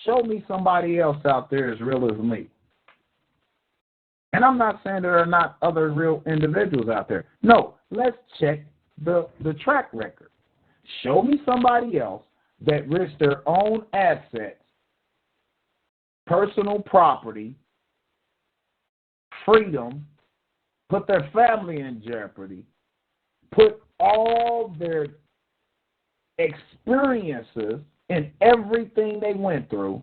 show me somebody else out there as real as me. And I'm not saying there are not other real individuals out there. No, let's check the track record. Show me somebody else that risked their own assets, personal property, freedom, put their family in jeopardy, put all their experiences and everything they went through,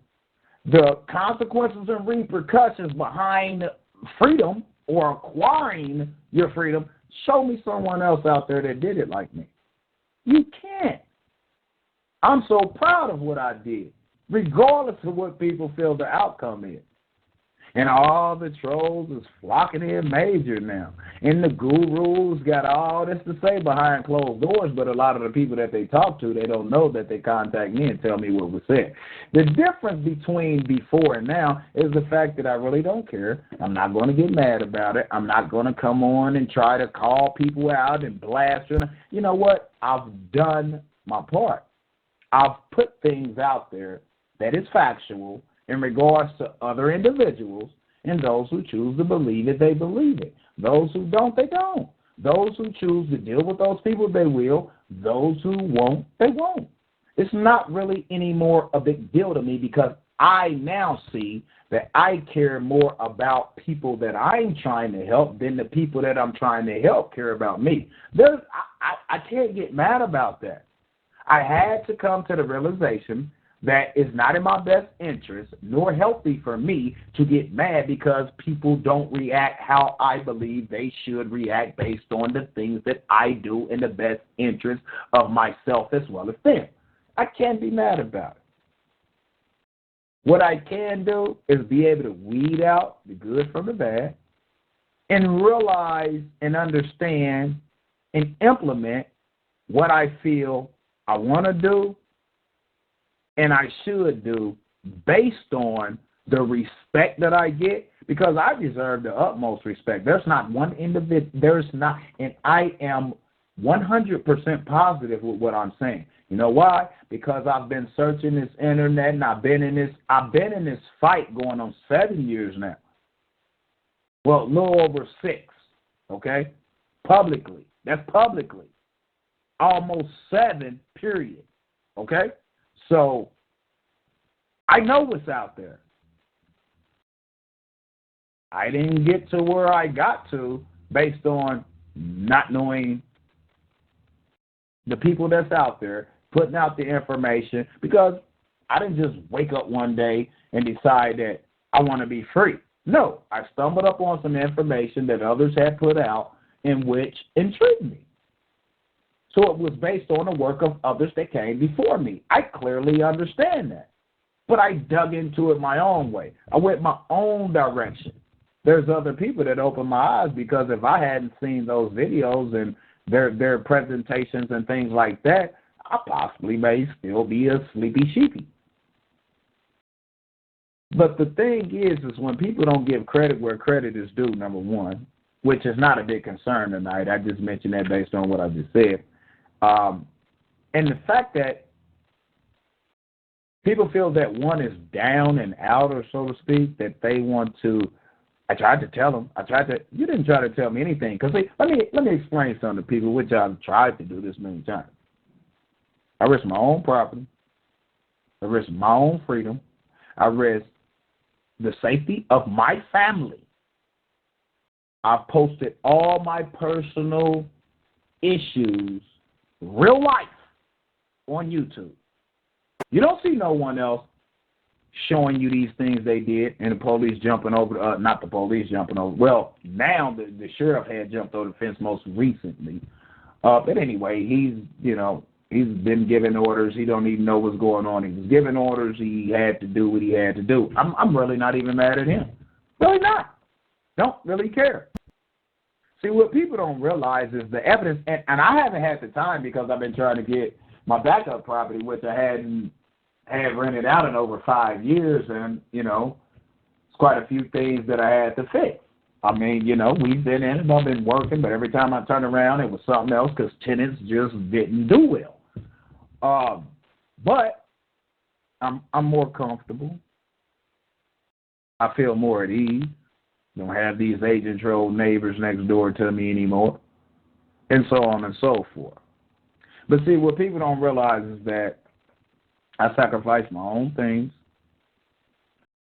the consequences and repercussions behind freedom or acquiring your freedom. Show me someone else out there that did it like me. You can't. I'm so proud of what I did, regardless of what people feel the outcome is. And all the trolls is flocking in major now. And the gurus got all this to say behind closed doors, but a lot of the people that they talk to, they don't know that they contact me and tell me what was said. The difference between before and now is the fact that I really don't care. I'm not going to get mad about it. I'm not going to come on and try to call people out and blast them. You know what? I've done my part. I've put things out there that is factual in regards to other individuals, and those who choose to believe it, they believe it. Those who don't, they don't. Those who choose to deal with those people, they will. Those who won't, they won't. It's not really any more a big deal to me because I now see that I care more about people that I'm trying to help than the people that I'm trying to help care about me. I can't get mad about that. I had to come to the realization that it's not in my best interest nor healthy for me to get mad because people don't react how I believe they should react based on the things that I do in the best interest of myself as well as them. I can't be mad about it. What I can do is be able to weed out the good from the bad and realize and understand and implement what I feel I want to do and I should do based on the respect that I get, because I deserve the utmost respect. There's not one individual, and I am 100% positive with what I'm saying. You know why? Because I've been searching this internet and I've been in this fight going on 7 years now. Well, a little over 6, okay? Publicly. That's publicly. Almost 7, period. Okay? So, I know what's out there. I didn't get to where I got to based on not knowing the people that's out there, putting out the information, because I didn't just wake up one day and decide that I want to be free. No, I stumbled up on some information that others had put out in which intrigued me. So it was based on the work of others that came before me. I clearly understand that. But I dug into it my own way. I went my own direction. There's other people that opened my eyes, because if I hadn't seen those videos and their presentations and things like that, I possibly may still be a sleepy sheepy. But the thing is when people don't give credit where credit is due, number one, which is not a big concern tonight. I just mentioned that based on what I just said. And the fact that people feel that one is down and out, or so to speak, that they want to. I tried to tell them. You didn't try to tell me anything. Because let me explain something to people, which I've tried to do this many times. I risk my own property. I risk my own freedom. I risk the safety of my family. I've posted all my personal issues, real life, on YouTube. You don't see no one else showing you these things they did, and the police jumping over, not the police jumping over. Well, now the sheriff had jumped over the fence most recently. But anyway, he's been giving orders. He don't even know what's going on. He was giving orders. He had to do what he had to do. I'm really not even mad at him. Really not. Don't really care. See, what people don't realize is the evidence, and I haven't had the time because I've been trying to get my backup property, which I had rented out in over 5 years, and, it's quite a few things that I had to fix. I mean, we've been in and I've been working, but every time I turn around, it was something else because tenants just didn't do well. But I'm more comfortable. I feel more at ease. Don't have these agent-troll neighbors next door to me anymore, and so on and so forth. But see, what people don't realize is that I sacrifice my own things.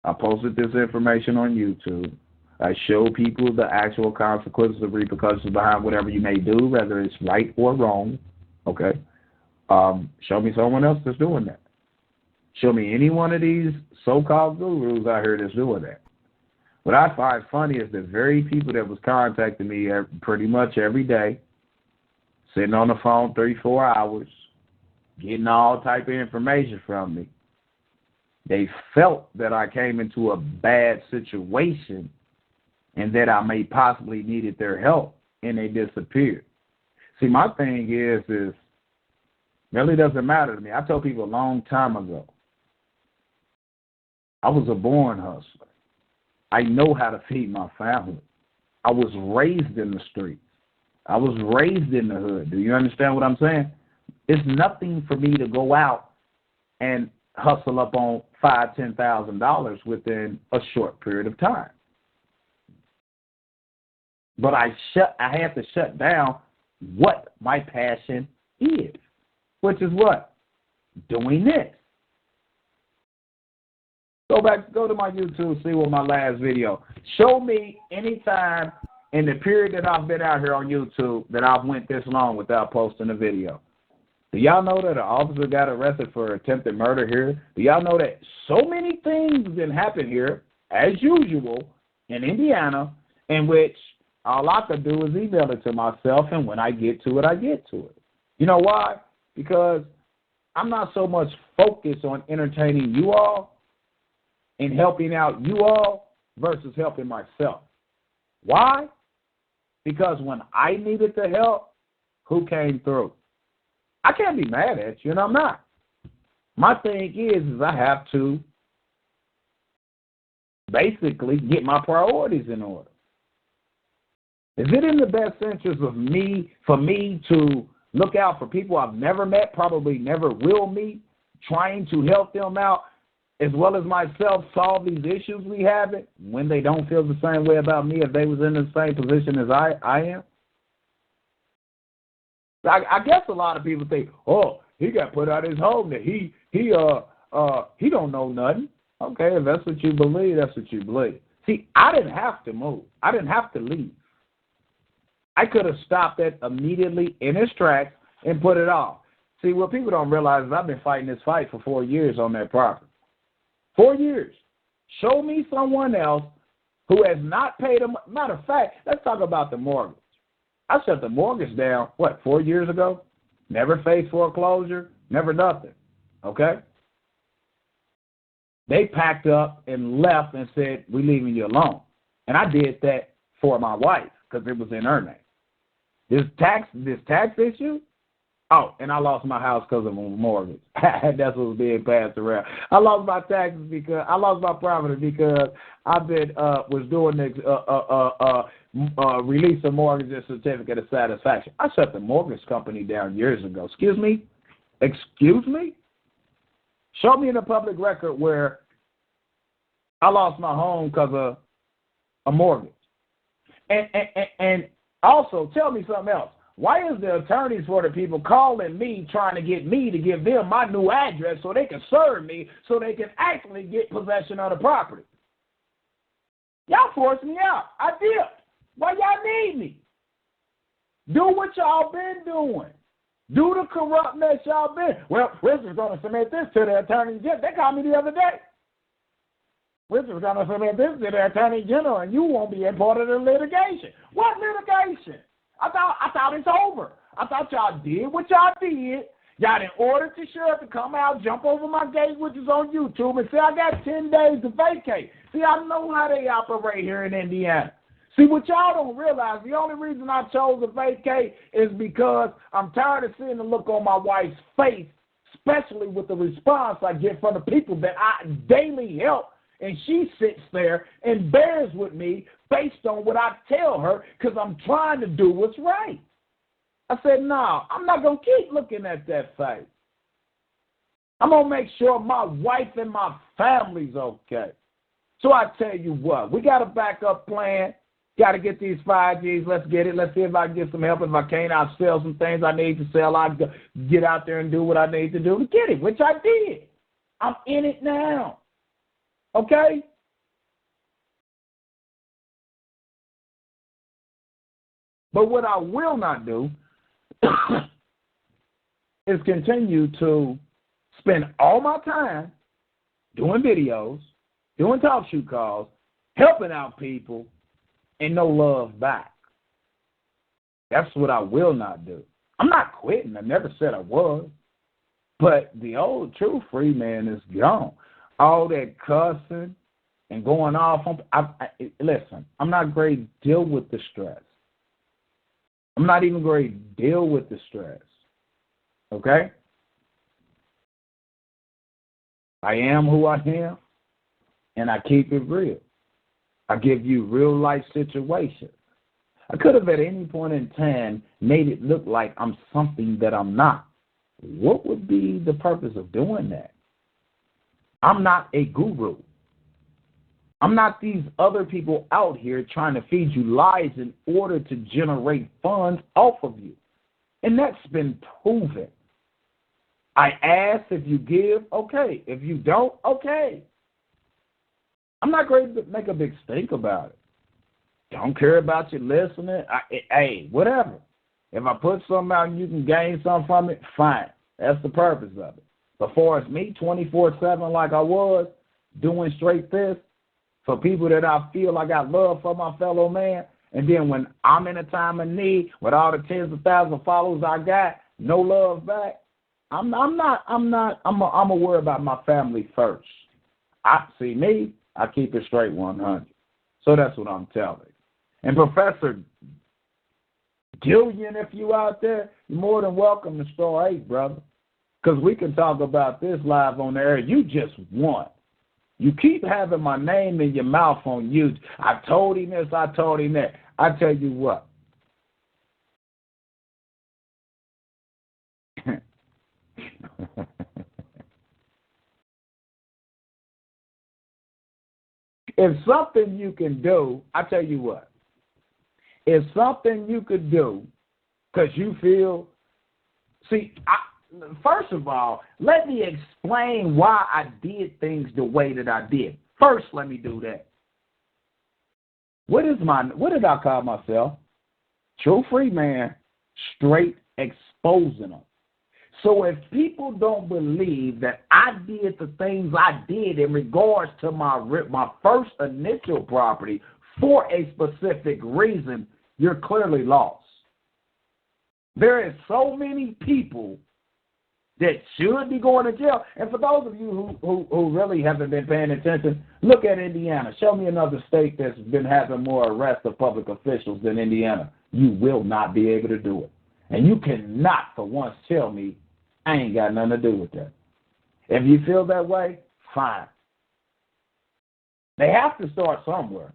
I posted this information on YouTube. I show people the actual consequences and repercussions behind whatever you may do, whether it's right or wrong. Okay? Show me someone else that's doing that. Show me any one of these so-called gurus out here that's doing that. What I find funny is the very people that was contacting me pretty much every day, sitting on the phone 3-4 hours, getting all type of information from me, they felt that I came into a bad situation and that I may possibly needed their help, and they disappeared. See, my thing is it really doesn't matter to me. I told people a long time ago, I was a born hustler. I know how to feed my family. I was raised in the streets. I was raised in the hood. Do you understand what I'm saying? It's nothing for me to go out and hustle up on $5,000, $10,000 within a short period of time. But I have to shut down what my passion is, which is what? Doing this. Go to my YouTube, see what my last video. Show me any time in the period that I've been out here on YouTube that I've went this long without posting a video. Do y'all know that an officer got arrested for attempted murder here? Do y'all know that so many things didn't happen here, as usual, in Indiana, in which all I could do is email it to myself, and when I get to it, I get to it. You know why? Because I'm not so much focused on entertaining you all and helping out you all versus helping myself. Why? Because when I needed the help, who came through? I can't be mad at you, and I'm not. My thing is I have to basically get my priorities in order. Is it in the best interest of me, for me to look out for people I've never met, probably never will meet, trying to help them out, as well as myself solve these issues we have it when they don't feel the same way about me if they was in the same position as I am? I guess a lot of people think, oh, he got put out of his home, that he don't know nothing. Okay, if that's what you believe, that's what you believe. See, I didn't have to move. I didn't have to leave. I could have stopped it immediately in its tracks and put it off. See, what people don't realize is I've been fighting this fight for 4 years on that property. 4 years. Show me someone else who has not paid them. Matter of fact, let's talk about the mortgage. I shut the mortgage down, 4 years ago? Never faced foreclosure, never nothing. Okay? They packed up and left and said, we're leaving you alone. And I did that for my wife because it was in her name. This tax issue? Oh, and I lost my house because of a mortgage. That's what's being passed around. I lost my taxes because I lost my property because I've been was doing this release of mortgage and certificate of satisfaction. I shut the mortgage company down years ago. Excuse me? Excuse me? Show me in the public record where I lost my home because of a mortgage. And also, tell me something else. Why is the attorneys for the people calling me, trying to get me to give them my new address so they can serve me, so they can actually get possession of the property? Y'all forced me out. I did. Why y'all need me? Do what y'all been doing. Do the corrupt mess y'all been. Well, Richard's going to submit this to the attorney general. They called me the other day. Richard's going to submit this to the attorney general, and you won't be a part of the litigation. What litigation? I thought it's over. I thought y'all did what y'all did. Y'all didn't order the sheriff to come out, jump over my gate, which is on YouTube, and say I got 10 days to vacate. See, I know how they operate here in Indiana. See, what y'all don't realize, the only reason I chose to vacate is because I'm tired of seeing the look on my wife's face, especially with the response I get from the people that I daily help. And she sits there and bears with me based on what I tell her because I'm trying to do what's right. I said, no, I'm not going to keep looking at that face. I'm going to make sure my wife and my family's okay. So I tell you what, we got a backup plan. Got to get these 5Gs. Let's get it. Let's see if I can get some help. If I can't, I'll sell some things I need to sell. I'll get out there and do what I need to do to get it, which I did. I'm in it now. Okay? But what I will not do is continue to spend all my time doing videos, doing talk show calls, helping out people, and no love back. That's what I will not do. I'm not quitting. I never said I was. But the old true free man is gone. All that cussing and going off on, listen, I'm not great to deal with the stress. I'm not even great to deal with the stress. Okay? I am who I am, and I keep it real. I give you real life situations. I could have at any point in time made it look like I'm something that I'm not. What would be the purpose of doing that? I'm not a guru. I'm not these other people out here trying to feed you lies in order to generate funds off of you. And that's been proven. I ask, if you give, okay. If you don't, okay. I'm not going to make a big stink about it. Don't care about you listening. Hey, whatever. If I put something out and you can gain something from it, fine. That's the purpose of it. But for it's me, 24/7 like I was, doing straight this, for people that I feel I got love for my fellow man, and then when I'm in a time of need, with all the tens of thousands of followers I got, no love back, I'm gonna worry about my family first. I see me, I keep it straight 100. So that's what I'm telling you. And Professor Gillian, if you out there, you're more than welcome to Star 8, brother. Because we can talk about this live on the air. You just won. You keep having my name in your mouth on YouTube. I told him this, I told him that. I tell you what. If something you can do, I tell you what. If something you could do, because you feel, first of all, let me explain why I did things the way that I did. First, let me do that. What did I call myself? True free man, straight exposing them. So if people don't believe that I did the things I did in regards to my first initial property for a specific reason, you're clearly lost. There is so many people that should be going to jail. And for those of you who really haven't been paying attention, look at Indiana. Show me another state that's been having more arrests of public officials than Indiana. You will not be able to do it. And you cannot for once tell me I ain't got nothing to do with that. If you feel that way, fine. They have to start somewhere.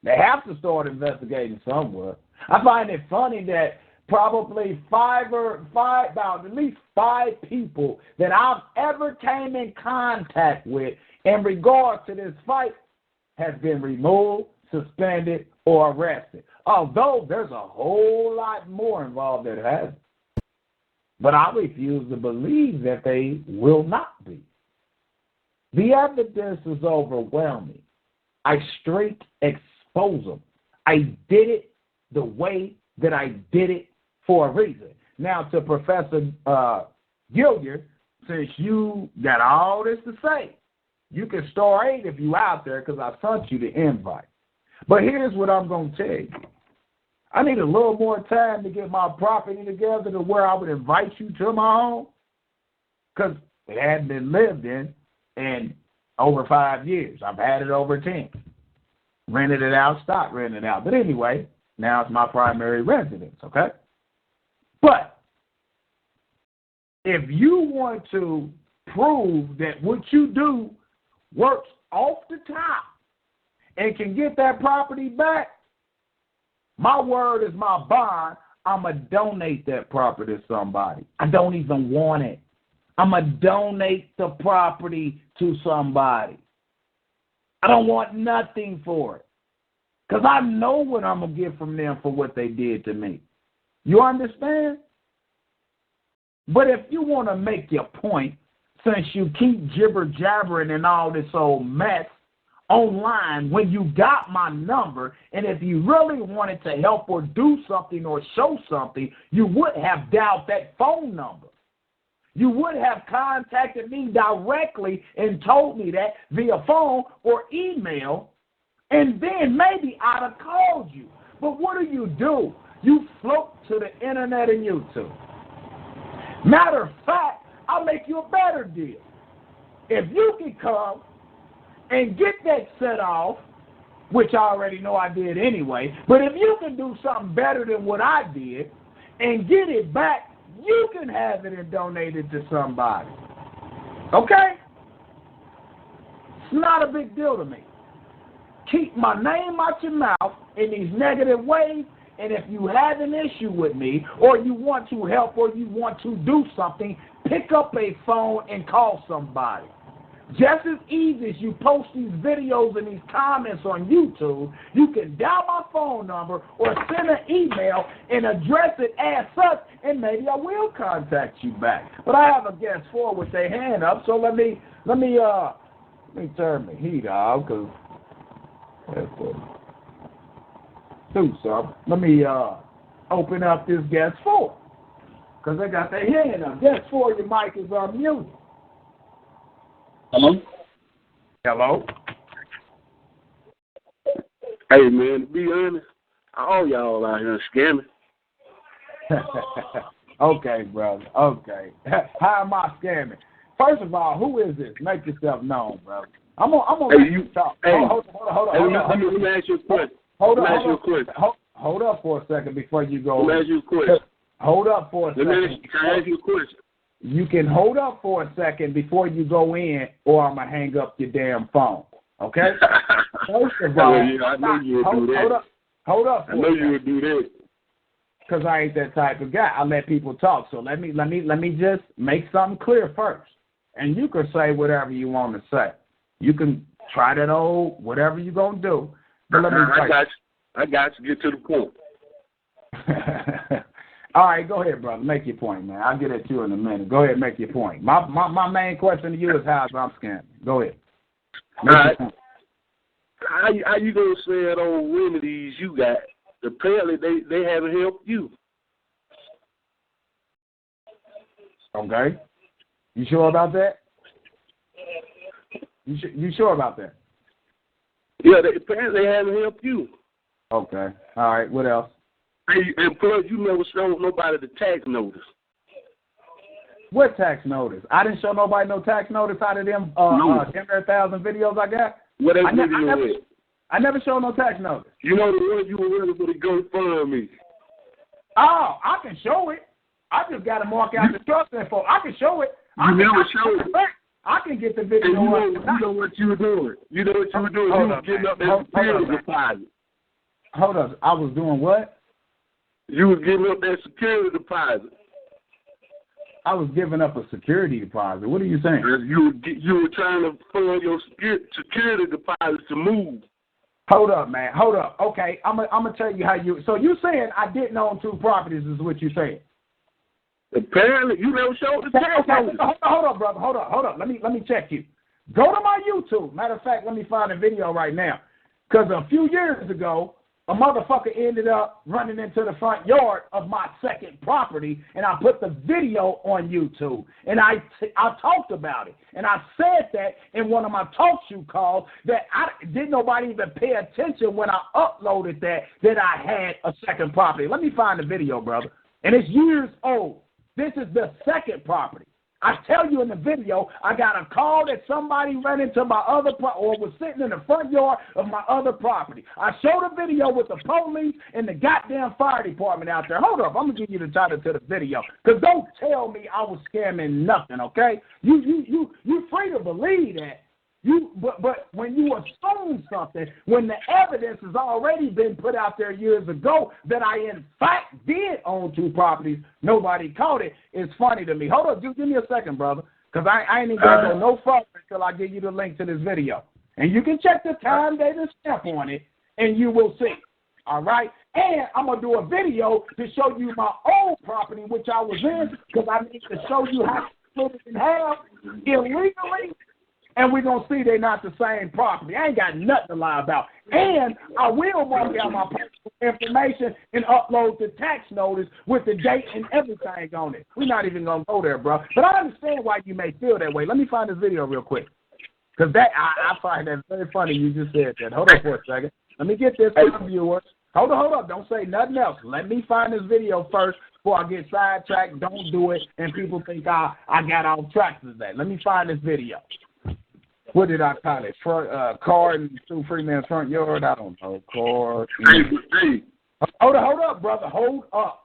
They have to start investigating somewhere. I find it funny that probably at least five people that I've ever came in contact with in regard to this fight has been removed, suspended, or arrested. Although there's a whole lot more involved that hasn't. But I refuse to believe that they will not be. The evidence is overwhelming. I straight expose them. I did it the way that I did it for a reason. Now, to Professor Gilliard, since you got all this to say, you can Star 8 if you out there because I sent you the invite. But here's what I'm going to tell you. I need a little more time to get my property together to where I would invite you to my home because it hadn't been lived in over 5 years. I've had it over 10. Rented it out, stopped renting it out. But anyway, now it's my primary residence, okay? But if you want to prove that what you do works off the top and can get that property back, my word is my bond. I'm going to donate that property to somebody. I don't even want it. I'm going to donate the property to somebody. I don't want nothing for it. Because I know what I'm going to get from them for what they did to me. You understand? But if you want to make your point, since you keep jibber-jabbering and all this old mess online, when you got my number, and if you really wanted to help or do something or show something, you would have dialed that phone number. You would have contacted me directly and told me that via phone or email, and then maybe I'd have called you. But what do? You float to the internet and YouTube. Matter of fact, I'll make you a better deal. If you can come and get that set off, which I already know I did anyway, but if you can do something better than what I did and get it back, you can have it and donate it to somebody. Okay? It's not a big deal to me. Keep my name out your mouth in these negative ways, and if you have an issue with me, or you want to help, or you want to do something, pick up a phone and call somebody. Just as easy as you post these videos and these comments on YouTube, you can dial my phone number or send an email and address it as such, and maybe I will contact you back. But I have a guest 4 with their hand up, so let me turn the heat off, because do something. Let me open up this guest 4, because they got their hand up. Guest 4, your mic is unmuted. Hello? Hello? Hey, man, to be honest, all y'all out here scamming. Okay, brother. Okay. How am I scamming? First of all, who is this? Make yourself known, brother. I'm gonna Hey, let you talk. Hey, hold on. Let me ask you a question. Hold up for a second before you go. Let me ask you a question. Hold up for a second. Can I ask you a question? You can hold up for a second before you go in, or I'm going to hang up your damn phone. Okay? First of all, I know you would do that. Hold up. I know you would do that. Because I ain't that type of guy. I let people talk. So let me just make something clear first. And you can say whatever you want to say. You can try that old whatever you're going to do. But let me I got you. Get to the point. All right, go ahead, brother. Make your point, man. I'll get at you in a minute. Go ahead and make your point. My main question to you is how I'm scamming. Go ahead. All right. How you going to say that old remedies you got? Apparently, they haven't helped you. Okay. You sure about that? You sure about that? Yeah, apparently they haven't helped you. Okay. All right. What else? And plus, you never showed nobody the tax notice. What tax notice? I didn't show nobody no tax notice out of them 10,000 videos I got. What that video is? I never showed no tax notice. You know the one you were ready for the GoFundMe. Oh, I can show it. I just got to mark out the trust info. I can show it. You never showed it. I can get the video. And you know what you were doing. You know what you were doing. You were getting up that security deposit. Hold on. I was doing what? You was giving up that security deposit. I was giving up a security deposit. What are you saying? You were trying to fund your security deposit to move. Hold up, man. Hold up. Okay, I'm gonna tell you how you. So you saying I didn't own 2 properties is what you saying? Apparently, you never showed the tax notice. Hold up, brother. Hold up. Let me check you. Go to my YouTube. Matter of fact, let me find a video right now. Because a few years ago, a motherfucker ended up running into the front yard of my second property, and I put the video on YouTube, and I talked about it, and I said that in one of my talk show calls that didn't nobody even pay attention when I uploaded that I had a second property. Let me find the video, brother, and it's years old. This is the second property. I tell you in the video, I got a call that somebody ran into my other or was sitting in the front yard of my other property. I showed a video with the police and the goddamn fire department out there. Hold up, I'm gonna give you the title to the video, cause don't tell me I was scamming nothing. Okay, you free to believe that. But when you assume own something when the evidence has already been put out there years ago that I, in fact, did own 2 properties. Nobody caught it. It's funny to me. Hold up, just give me a second, brother, because I ain't even going to go no further until I give you the link to this video. And you can check the time, date, and stamp on it, and you will see. All right? And I'm going to do a video to show you my old property, which I was in, because I need to show you how to split it in half illegally. And we're going to see they're not the same property. I ain't got nothing to lie about. And I will mark out my personal information and upload the tax notice with the date and everything on it. We're not even going to go there, bro. But I understand why you may feel that way. Let me find this video real quick. Because I find that very funny you just said that. Hold on for a second. Let me get this for the viewers. Hold up. Don't say nothing else. Let me find this video first before I get sidetracked. Don't do it, and people think I got off track with that. Let me find this video. What did I call it? Car and through Freeman's front yard? I don't know. Car. Hey. Hold up, brother. Hold up.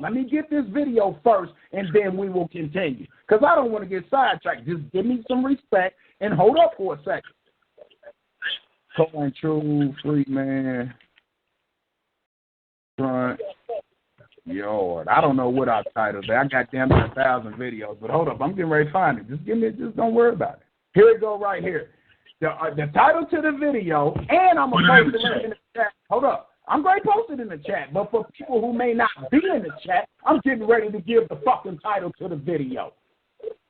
Let me get this video first, and then we will continue. Because I don't want to get sidetracked. Just give me some respect and hold up for a second. Car and true Freeman front yard. I don't know what I titled that. I got damn 1,000 videos, but hold up. I'm getting ready to find it. Just don't worry about it. Here it go right here. The title to the video, and I'm going to post it in the chat. Hold up. I'm going to post it in the chat, but for people who may not be in the chat, I'm getting ready to give the fucking title to the video.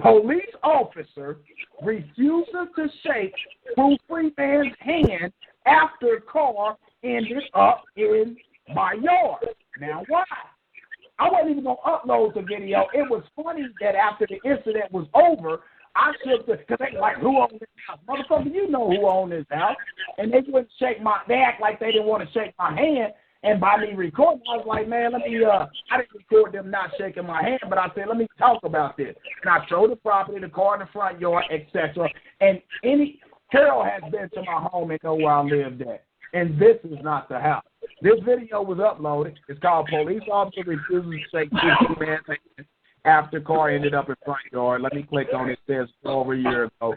Police officer refuses to shake True Freeman's hand after car ended up in my yard. Now, why? I wasn't even going to upload the video. It was funny that after the incident was over, I shook the, because they like, who owns this house? Motherfucker, you know who owns this house. And they wouldn't shake they act like they didn't want to shake my hand. And by me recording, I was like, man, I didn't record them not shaking my hand, but I said, let me talk about this. And I showed the property, the car in the front yard, etc. And Carol has been to my home and know where I lived at. And this is not the house. This video was uploaded. It's called Police Officer Refuses to Shake True Freeman's hand after car ended up in front yard. Let me click on it. It says over a year ago.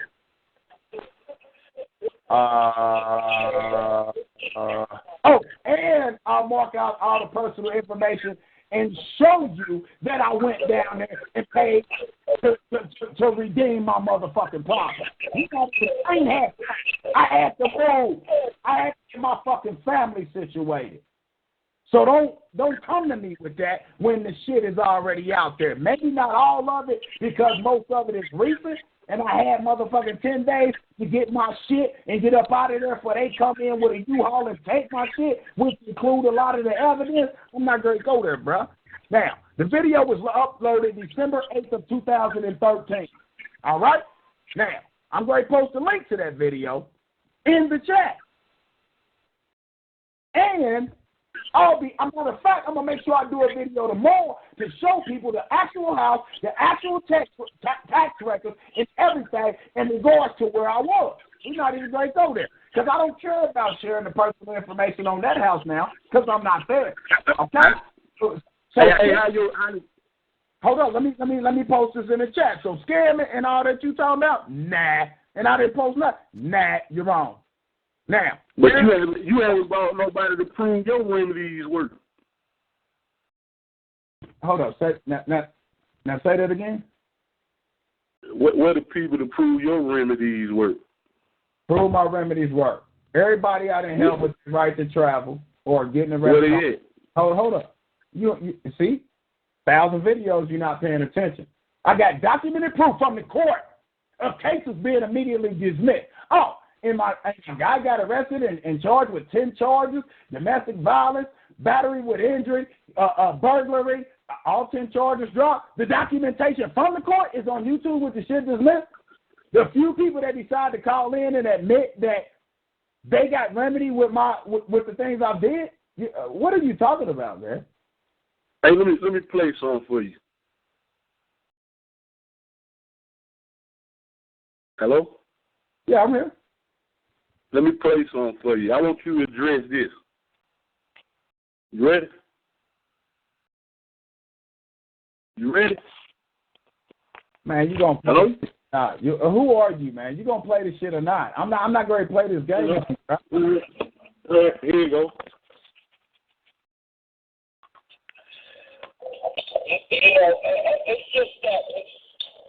And I'll mark out all the personal information and show you that I went down there and paid to redeem my motherfucking property. I had to move. I had to get my fucking family situated. So don't come to me with that when the shit is already out there. Maybe not all of it, because most of it is recent, and I had motherfucking 10 days to get my shit and get up out of there before they come in with a U-Haul and take my shit, which include a lot of the evidence. I'm not going to go there, bro. Now, the video was uploaded December 8th of 2013. All right? Now, I'm going to post a link to that video in the chat. And I'm going to make sure I do a video tomorrow to show people the actual house, the actual tax records, and everything in regards to where I was. We're not even going to go there, because I don't care about sharing the personal information on that house now, because I'm not there. Okay? So, hold on. Let me post this in the chat. So scamming and all that you talking about? Nah. And I didn't post nothing? Nah. You're wrong. Now, but you haven't brought nobody to prove your remedies work. Hold up. Now say that again. What are people to prove your remedies work? Prove my remedies work. Everybody I didn't help with the right to travel or getting arrested. What is it? Hold up. You see? 1,000 videos, you're not paying attention. I got documented proof from the court of cases being immediately dismissed. A guy got arrested and charged with 10 charges, domestic violence, battery with injury, burglary, all 10 charges dropped. The documentation from the court is on YouTube with the shit dismissed. The few people that decide to call in and admit that they got remedy with the things I did, what are you talking about, man? Hey, let me play something for you. Hello? Yeah, I'm here. Let me play something for you. I want you to address this. You ready? You ready? Man, you gonna Hello? Who are you, man? You gonna play this shit or not? I'm not going to play this game. Here you go. It's just that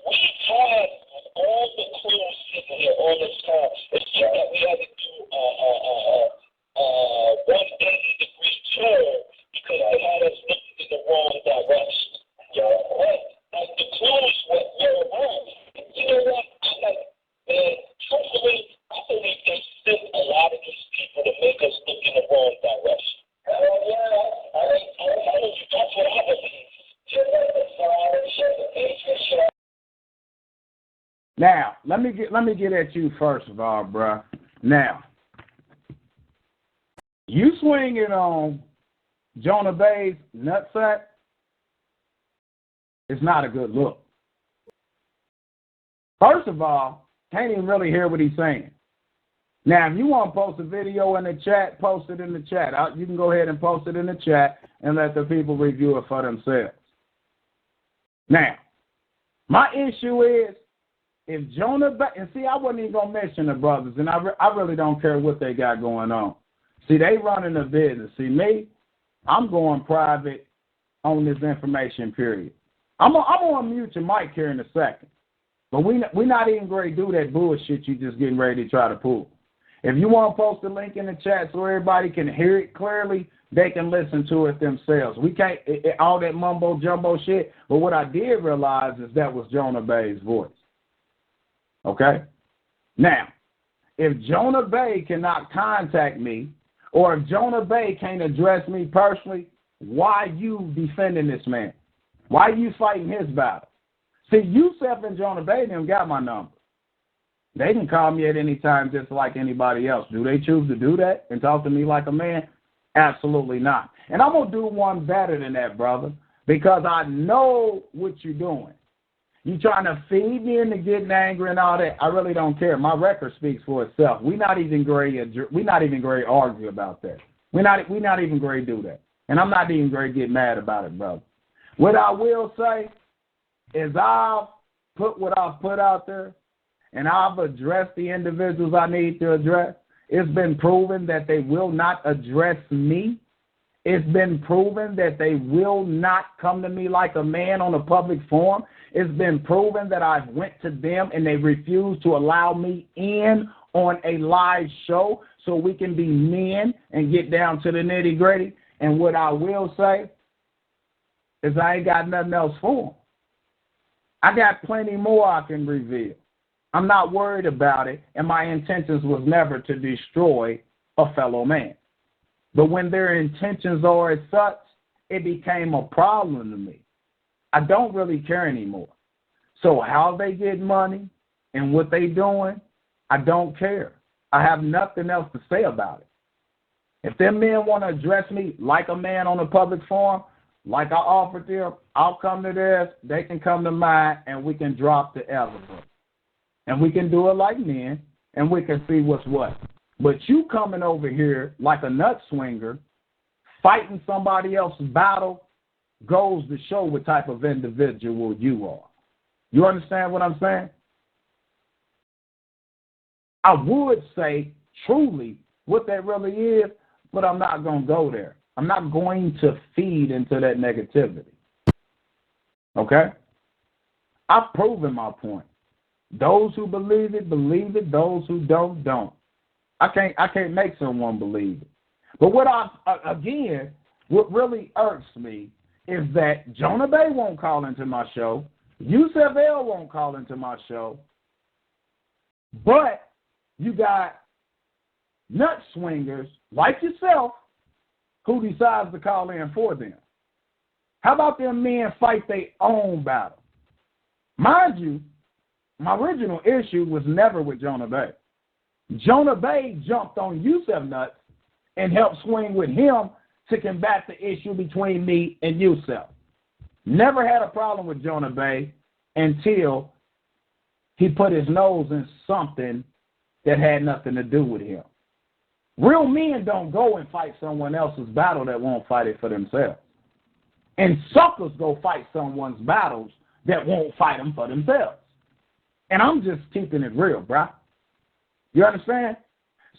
we've had all the clues sitting here all this time. It's just that we had to do 180-degree turn because they had us looking in the wrong direction. Like the clues were wrong. You know what? Truthfully, I believe they sent a lot of these people to make us look in the wrong direction. Hell yeah. That's what I believe. Now, let me get at you first of all, bruh. Now, you swing it on Jonah Bay's nutsack, it's not a good look. First of all, can't even really hear what he's saying. Now, if you want to post a video in the chat, post it in the chat. You can go ahead and post it in the chat and let the people review it for themselves. Now, my issue is, if Jonah Bay, and see, I wasn't even going to mention the brothers, and I really don't care what they got going on. See, they running a business. See, me, I'm going private on this information, period. I'm going to mute your mic here in a second. But we're not even going to do that bullshit you just getting ready to try to pull. If you want to post a link in the chat so everybody can hear it clearly, they can listen to it themselves. We can't, all that mumbo jumbo shit, but what I did realize is that was Jonah Bay's voice. Okay? Now, if Jonah Bay cannot contact me, or if Jonah Bay can't address me personally, why are you defending this man? Why are you fighting his battle? See, Yusef and Jonah Bay them got my number. They can call me at any time just like anybody else. Do they choose to do that and talk to me like a man? Absolutely not. And I'm going to do one better than that, brother, because I know what you're doing. You trying to feed me into getting angry and all that. I really don't care. My record speaks for itself. We're not even going to argue about that. We're not even going to do that. And I'm not even going to get mad about it, brother. What I will say is I've put what I've put out there, and I've addressed the individuals I need to address. It's been proven that they will not address me. It's been proven that they will not come to me like a man on a public forum. It's been proven that I've went to them and they refused to allow me in on a live show so we can be men and get down to the nitty-gritty. And what I will say is I ain't got nothing else for them. I got plenty more I can reveal. I'm not worried about it, and my intentions was never to destroy a fellow man. But when their intentions are as such, it became a problem to me. I don't really care anymore. So how they get money and what they doing, I don't care. I have nothing else to say about it. If them men want to address me like a man on a public forum, like I offered them, I'll come to theirs, they can come to mine, and we can drop the elephant. And we can do it like men, and we can see what's what. But you coming over here like a nut swinger, fighting somebody else's battle, goes to show what type of individual you are. You understand what I'm saying? I would say truly what that really is, but I'm not going to go there. I'm not going to feed into that negativity. Okay? I've proven my point. Those who believe it, believe it. Those who don't, don't. I can't make someone believe it. But what really irks me is that Jonah Bay won't call into my show. Yusef L won't call into my show. But you got nut swingers like yourself who decides to call in for them. How about them men fight their own battle? Mind you, my original issue was never with Jonah Bay. Jonah Bay jumped on Yusef Nuts and helped swing with him to combat the issue between me and Yusef. Never had a problem with Jonah Bay until he put his nose in something that had nothing to do with him. Real men don't go and fight someone else's battle that won't fight it for themselves. And suckers go fight someone's battles that won't fight them for themselves. And I'm just keeping it real, bruh. You understand?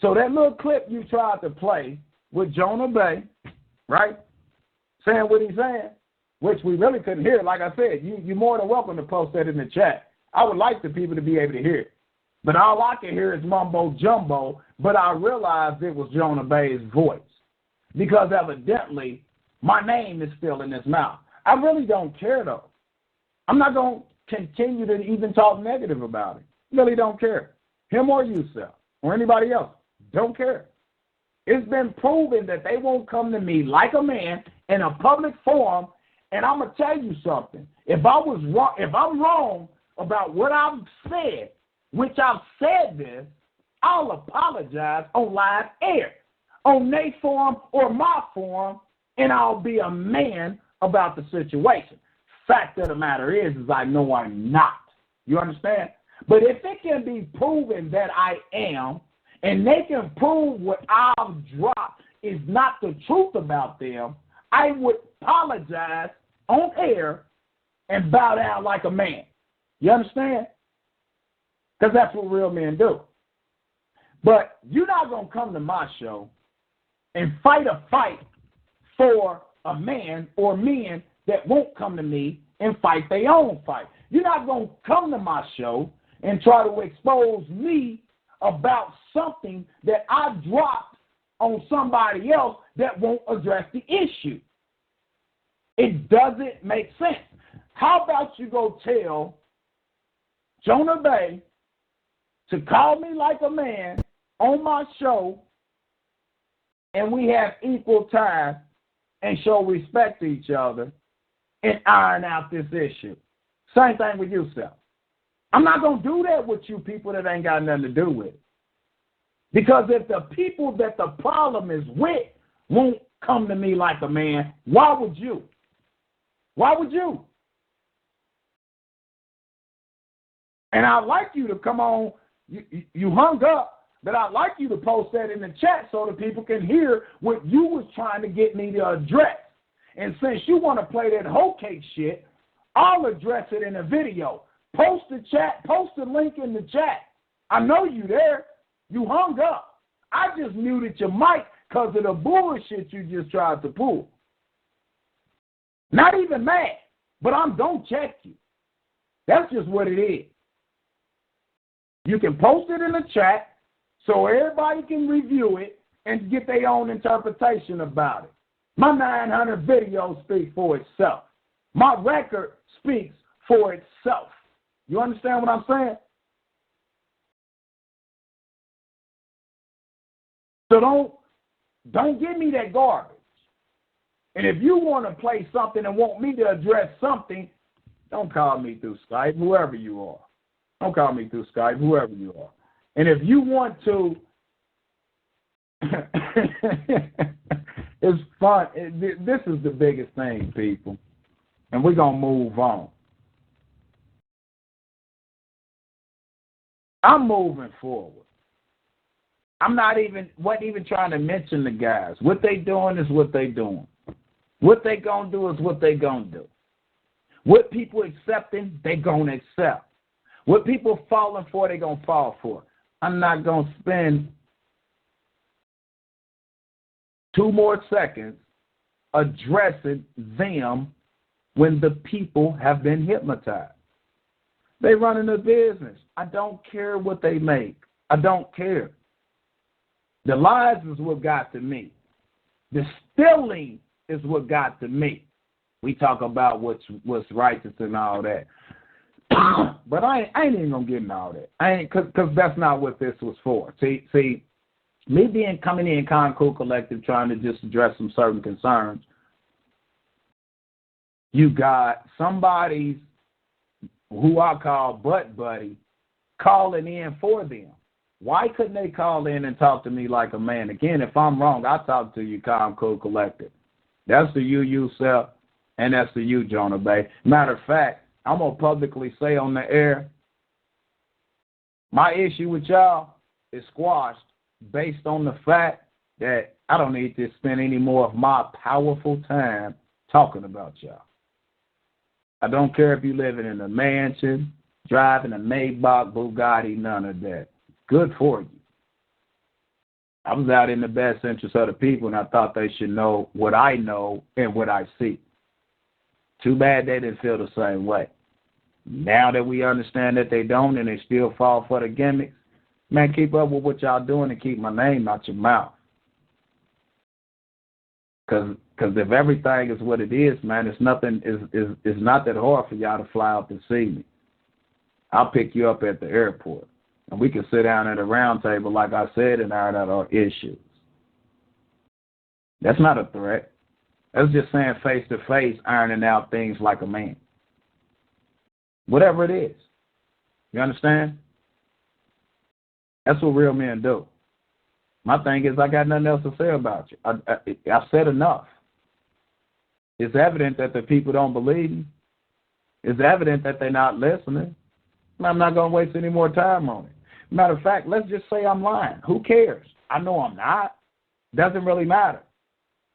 So that little clip you tried to play with Jonah Bay, right, saying what he's saying, which we really couldn't hear. Like I said, you're more than welcome to post that in the chat. I would like the people to be able to hear it. But all I can hear is mumbo jumbo, but I realized it was Jonah Bay's voice because evidently my name is still in his mouth. I really don't care, though. I'm not going to continue to even talk negative about it. Really don't care. Him or you, Seth, or anybody else. Don't care. It's been proven that they won't come to me like a man in a public forum, and I'm going to tell you something. If I'm wrong about what I've said, which I've said this, I'll apologize on live air, on their forum or my forum, and I'll be a man about the situation. Fact of the matter is I know I'm not. You understand? But if it can be proven that I am, and they can prove what I've dropped is not the truth about them, I would apologize on air and bow down like a man. You understand? Because that's what real men do. But you're not going to come to my show and fight a fight for a man or men that won't come to me and fight their own fight. You're not going to come to my show and try to expose me about something that I dropped on somebody else that won't address the issue. It doesn't make sense. How about you go tell Jonah Bay to call me like a man on my show and we have equal time and show respect to each other and iron out this issue. Same thing with you, Seth. I'm not going to do that with you people that ain't got nothing to do with it. Because if the people that the problem is with won't come to me like a man, why would you? Why would you? And I'd like you to come on. You hung up, but I'd like you to post that in the chat so that people can hear what you was trying to get me to address. And since you want to play that whole cake shit, I'll address it in a video. Post the link in the chat. I know you there. You hung up. I just muted your mic because of the bullshit you just tried to pull. Not even mad, but I'm don't check you. That's just what it is. You can post it in the chat so everybody can review it and get their own interpretation about it. My 900 videos speak for itself. My record speaks for itself. You understand what I'm saying? So don't give me that garbage. And if you want to play something and want me to address something, don't call me through Skype, whoever you are. Don't call me through Skype, whoever you are. And if you want to, it's fun. This is the biggest thing, people. And we're going to move on. I'm moving forward. Wasn't even trying to mention the guys. What they doing is what they doing. What they gonna do is what they gonna do. What people accepting, they gonna accept. What people falling for, they gonna fall for. I'm not gonna spend 2 more seconds addressing them when the people have been hypnotized. They running a business. I don't care what they make. I don't care. The lies is what got to me. The stealing is what got to me. We talk about what's righteous and all that. But I ain't even going to get into all that. Because that's not what this was for. See, me coming in Concool Collective trying to just address some certain concerns, you got somebody who I call butt buddy calling in for them. Why couldn't they call in and talk to me like a man? Again, if I'm wrong, I'll talk to you, Concool Collective. That's the you, Seth, and that's the you, Jonah Bay. Matter of fact, I'm going to publicly say on the air, my issue with y'all is squashed based on the fact that I don't need to spend any more of my powerful time talking about y'all. I don't care if you're living in a mansion, driving a Maybach, Bugatti, none of that. Good for you. I was out in the best interest of the people, and I thought they should know what I know and what I see. Too bad they didn't feel the same way. Now that we understand that they don't and they still fall for the gimmicks, man, keep up with what y'all doing and keep my name out your mouth. Because if everything is what it is, man, it's not that hard for y'all to fly out to see me. I'll pick you up at the airport, and we can sit down at a round table, like I said, and iron out our issues. That's not a threat. That's just saying face-to-face, ironing out things like a man. Whatever it is. You understand? That's what real men do. My thing is I got nothing else to say about you. I've said enough. It's evident that the people don't believe me. It's evident that they're not listening. I'm not going to waste any more time on it. Matter of fact, let's just say I'm lying. Who cares? I know I'm not. Doesn't really matter.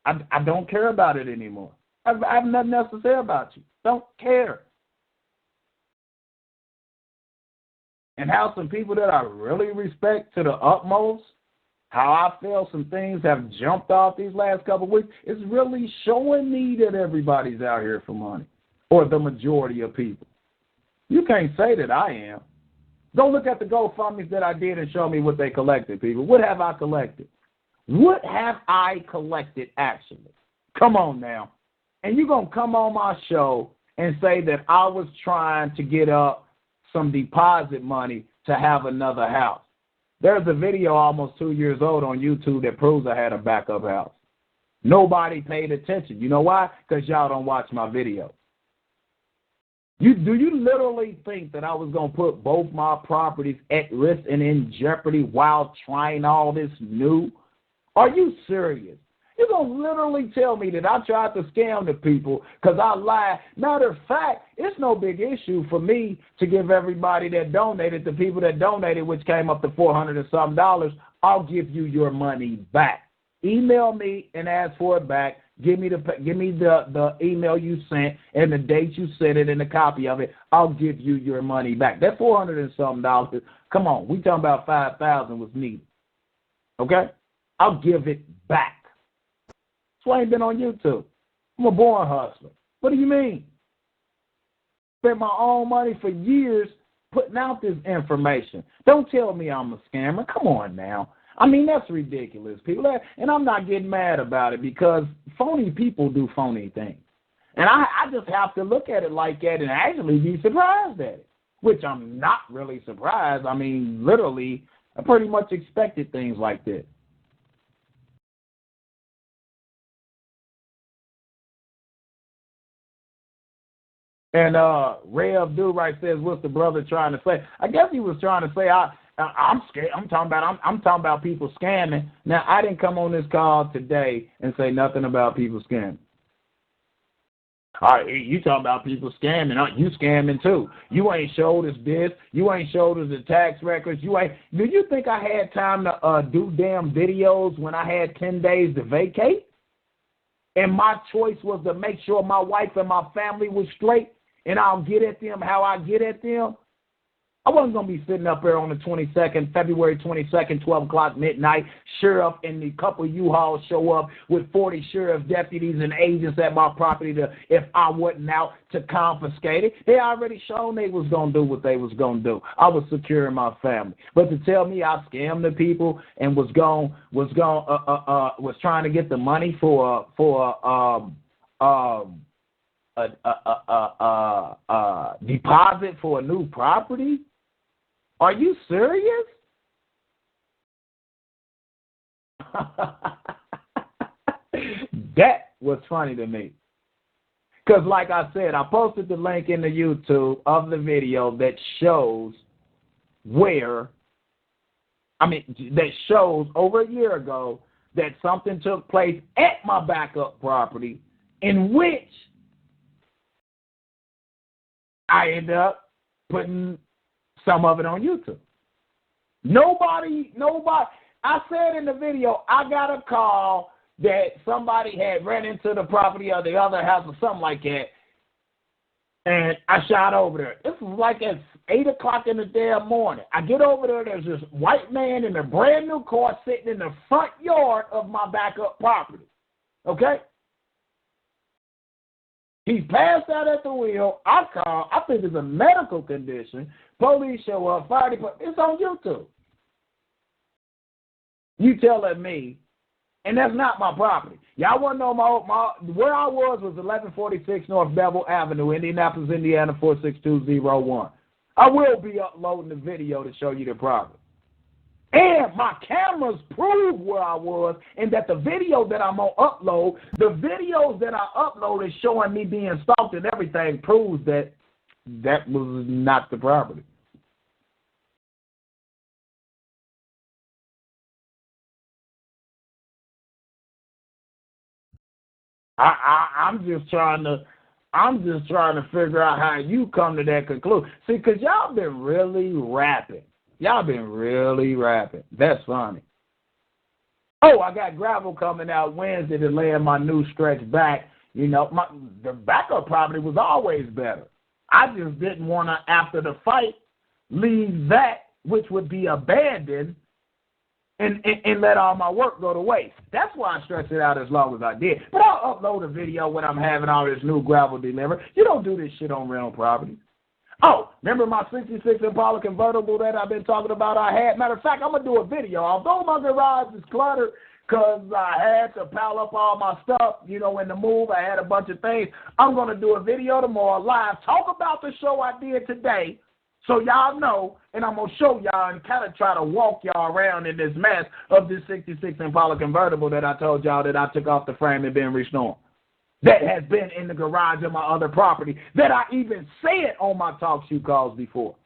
I don't care about it anymore. I have nothing else to say about you. Don't care. And how some people that I really respect to the utmost, how I feel some things have jumped off these last couple of weeks, is really showing me that everybody's out here for money, or the majority of people. You can't say that I am. Go look at the GoFundMes that I did and show me what they collected, people. What have I collected? What have I collected, actually? Come on now. And you're going to come on my show and say that I was trying to get up some deposit money to have another house. There's a video almost 2 years old on YouTube that proves I had a backup house. Nobody paid attention. You know why? Because y'all don't watch my video. Do you literally think that I was going to put both my properties at risk and in jeopardy while trying all this new? Are you serious? You're going to literally tell me that I tried to scam the people because I lied. Matter of fact, it's no big issue for me to give everybody that donated, the people that donated, which came up to $400 and some, I'll give you your money back. Email me and ask for it back. Give me the email you sent and the date you sent it and the copy of it. I'll give you your money back. That $400 and some, come on, we talking about $5,000 was needed. Okay? I'll give it back. That's why I ain't been on YouTube. I'm a born hustler. What do you mean? Spent my own money for years putting out this information. Don't tell me I'm a scammer. Come on now. I mean, that's ridiculous, people. And I'm not getting mad about it because phony people do phony things. And I just have to look at it like that and actually be surprised at it, which I'm not really surprised. I mean, literally, I pretty much expected things like this. And Rev Do-Right says, what's the brother trying to say? I guess he was trying to say, I'm scared. I'm talking about people scamming. Now, I didn't come on this call today and say nothing about people scamming. All right, you talking about people scamming. You scamming too. You ain't showed us this. You ain't showed us the tax records. Do you think I had time to do damn videos when I had 10 days to vacate? And my choice was to make sure my wife and my family was straight, and I'll get at them how I get at them. I wasn't going to be sitting up there on the 22nd, February 22nd, 12 o'clock midnight, sheriff and a couple of U-Hauls show up with 40 sheriff deputies and agents at my property if I wasn't out to confiscate it. They already shown they was going to do what they was going to do. I was securing my family. But to tell me I scammed the people and was trying to get the money for deposit for a new property? Are you serious? That was funny to me. Because like I said, I posted the link in the YouTube of the video that shows that shows over a year ago that something took place at my backup property in which I ended up putting some of it on YouTube. Nobody, I said in the video, I got a call that somebody had ran into the property of the other house or something like that, and I shot over there. This was like 8 o'clock in the damn morning. I get over there, there's this white man in a brand new car sitting in the front yard of my backup property. Okay? He's passed out at the wheel. I call. I think it's a medical condition. Police show up. Fire department. It's on YouTube. You telling me, and that's not my property. Y'all want to know where I was 1146 North Bevel Avenue, Indianapolis, Indiana, 46201. I will be uploading the video to show you the property. And my cameras prove where I was, and that the video that I'm going to upload, the videos that I uploaded showing me being stalked and everything proves that that was not the property. I'm just trying to figure out how you come to that conclusion. See, because y'all been really rapping. That's funny. Oh, I got gravel coming out Wednesday to lay in my new stretch back. You know, the backup property was always better. I just didn't want to, after the fight, leave that, which would be abandoned, and let all my work go to waste. That's why I stretched it out as long as I did. But I'll upload a video when I'm having all this new gravel delivered. You don't do this shit on rental property. Oh, remember my 66 Impala convertible that I've been talking about I had? Matter of fact, I'm going to do a video. Although my garage is cluttered because I had to pile up all my stuff, you know, in the move, I had a bunch of things. I'm going to do a video tomorrow live, talk about the show I did today, so y'all know, and I'm going to show y'all and kind of try to walk y'all around in this mess of this 66 Impala convertible that I told y'all that I took off the frame and been restored. That has been in the garage of my other property that I even said on my talk show calls before.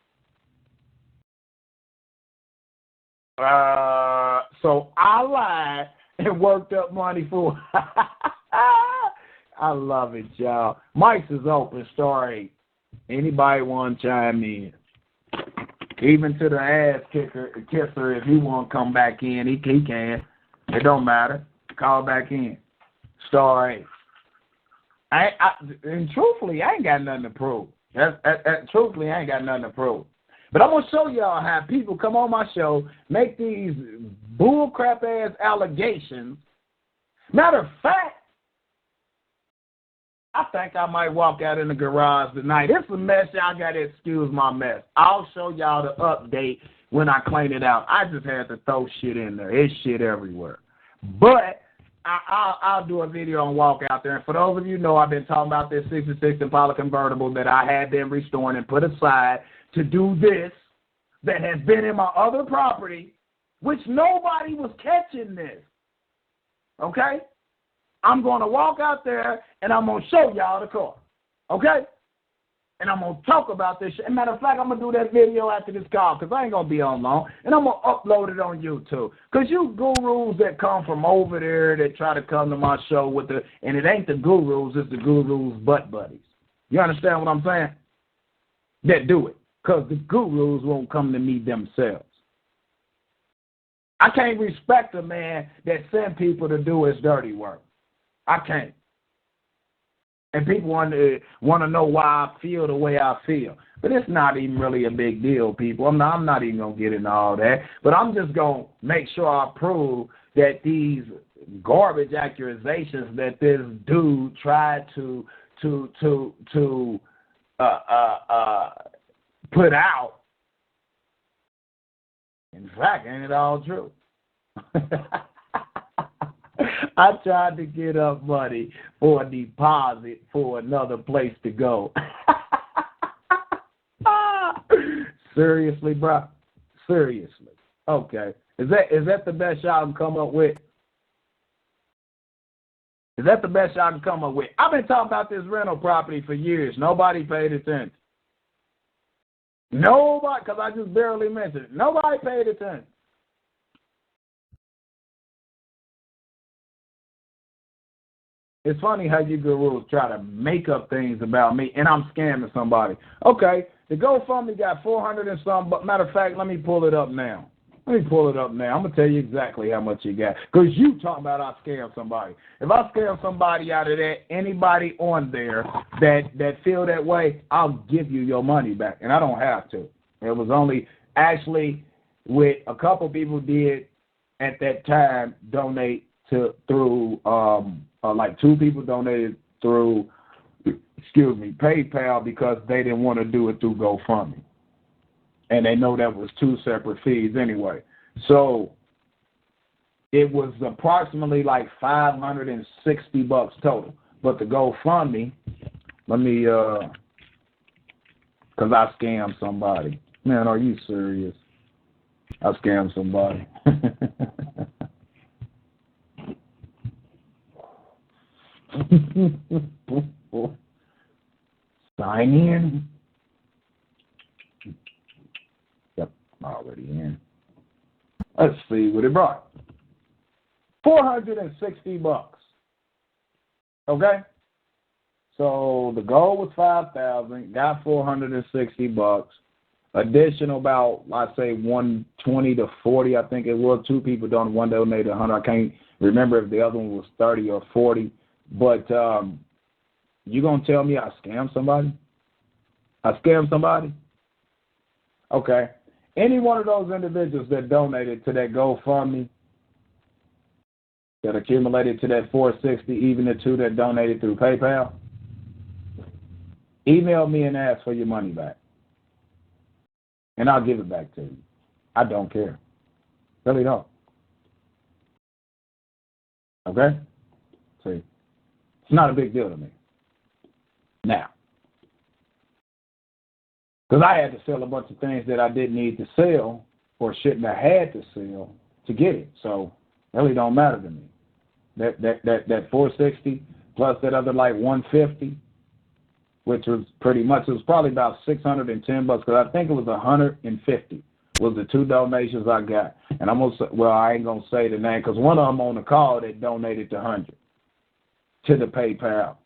So I lied and worked up money for I love it, y'all. Mike's is open, star 8. Anybody want to chime in? Even to the ass kisser, if he want to come back in, he can. It don't matter. Call back in. Star 8. And truthfully, I ain't got nothing to prove. Truthfully, I ain't got nothing to prove. But I'm going to show y'all how people come on my show, make these bullcrap-ass allegations. Matter of fact, I think I might walk out in the garage tonight. It's a mess. Y'all got to excuse my mess. I'll show y'all the update when I clean it out. I just had to throw shit in there. It's shit everywhere. But I'll do a video and walk out there. And for those of you who know, I've been talking about this 66 Impala convertible that I had been restoring and put aside to do this that has been in my other property, which nobody was catching this. Okay? I'm going to walk out there and I'm going to show y'all the car. Okay? And I'm going to talk about this shit. As a matter of fact, I'm going to do that video after this call because I ain't going to be on long. And I'm going to upload it on YouTube. Because you gurus that come from over there that try to come to my show with the, and it ain't the gurus, it's the gurus' butt buddies. You understand what I'm saying? That do it. Because the gurus won't come to me themselves. I can't respect a man that send people to do his dirty work. I can't. And people want to know why I feel the way I feel. But it's not even really a big deal, people. I'm not even going to get into all that. But I'm just going to make sure I prove that these garbage accusations that this dude tried to put out, in fact, ain't it all true? I tried to get up money for a deposit for another place to go. Seriously, bro? Seriously. Okay. Is that the best y'all can come up with? Is that the best y'all can come up with? I've been talking about this rental property for years. Nobody paid attention. Nobody, because I just barely mentioned it. Nobody paid attention. It's funny how you gurus try to make up things about me, and I'm scamming somebody. Okay, the GoFundMe got 400 and some, but matter of fact, let me pull it up now. Let me pull it up now. I'm going to tell you exactly how much you got. Because you talking about I scam somebody. If I scam somebody out of that, anybody on there that feel that way, I'll give you your money back. And I don't have to. It was only actually with a couple people did at that time donate through like 2 people donated through, PayPal because they didn't want to do it through GoFundMe. And they know that was 2 separate fees anyway. So it was approximately like $560 total. But the GoFundMe, let me, because I scammed somebody. Man, are you serious? I scammed somebody. Sign in. Yep, already in. Let's see what it brought. $460. Okay? So the goal was $5,000, got $460. Additional about, I'd say 120 to 40, I think it was. 2 people donated, 1 donated 100. I can't remember if the other one was 30 or 40. But you gonna tell me I scammed somebody? I scammed somebody? Okay. Any one of those individuals that donated to that GoFundMe, that accumulated to that 460, even the 2 that donated through PayPal, email me and ask for your money back. And I'll give it back to you. I don't care. Really don't. Okay? See, it's not a big deal to me. Now, because I had to sell a bunch of things that I didn't need to sell or shouldn't have had to sell to get it. So it really don't matter to me. That 460 plus that other like 150, which was pretty much, it was probably about $610 because I think it was 150 was the 2 donations I got. And I'm gonna say, well, I ain't gonna say the name because one of them on the call that donated to 100 to the PayPal.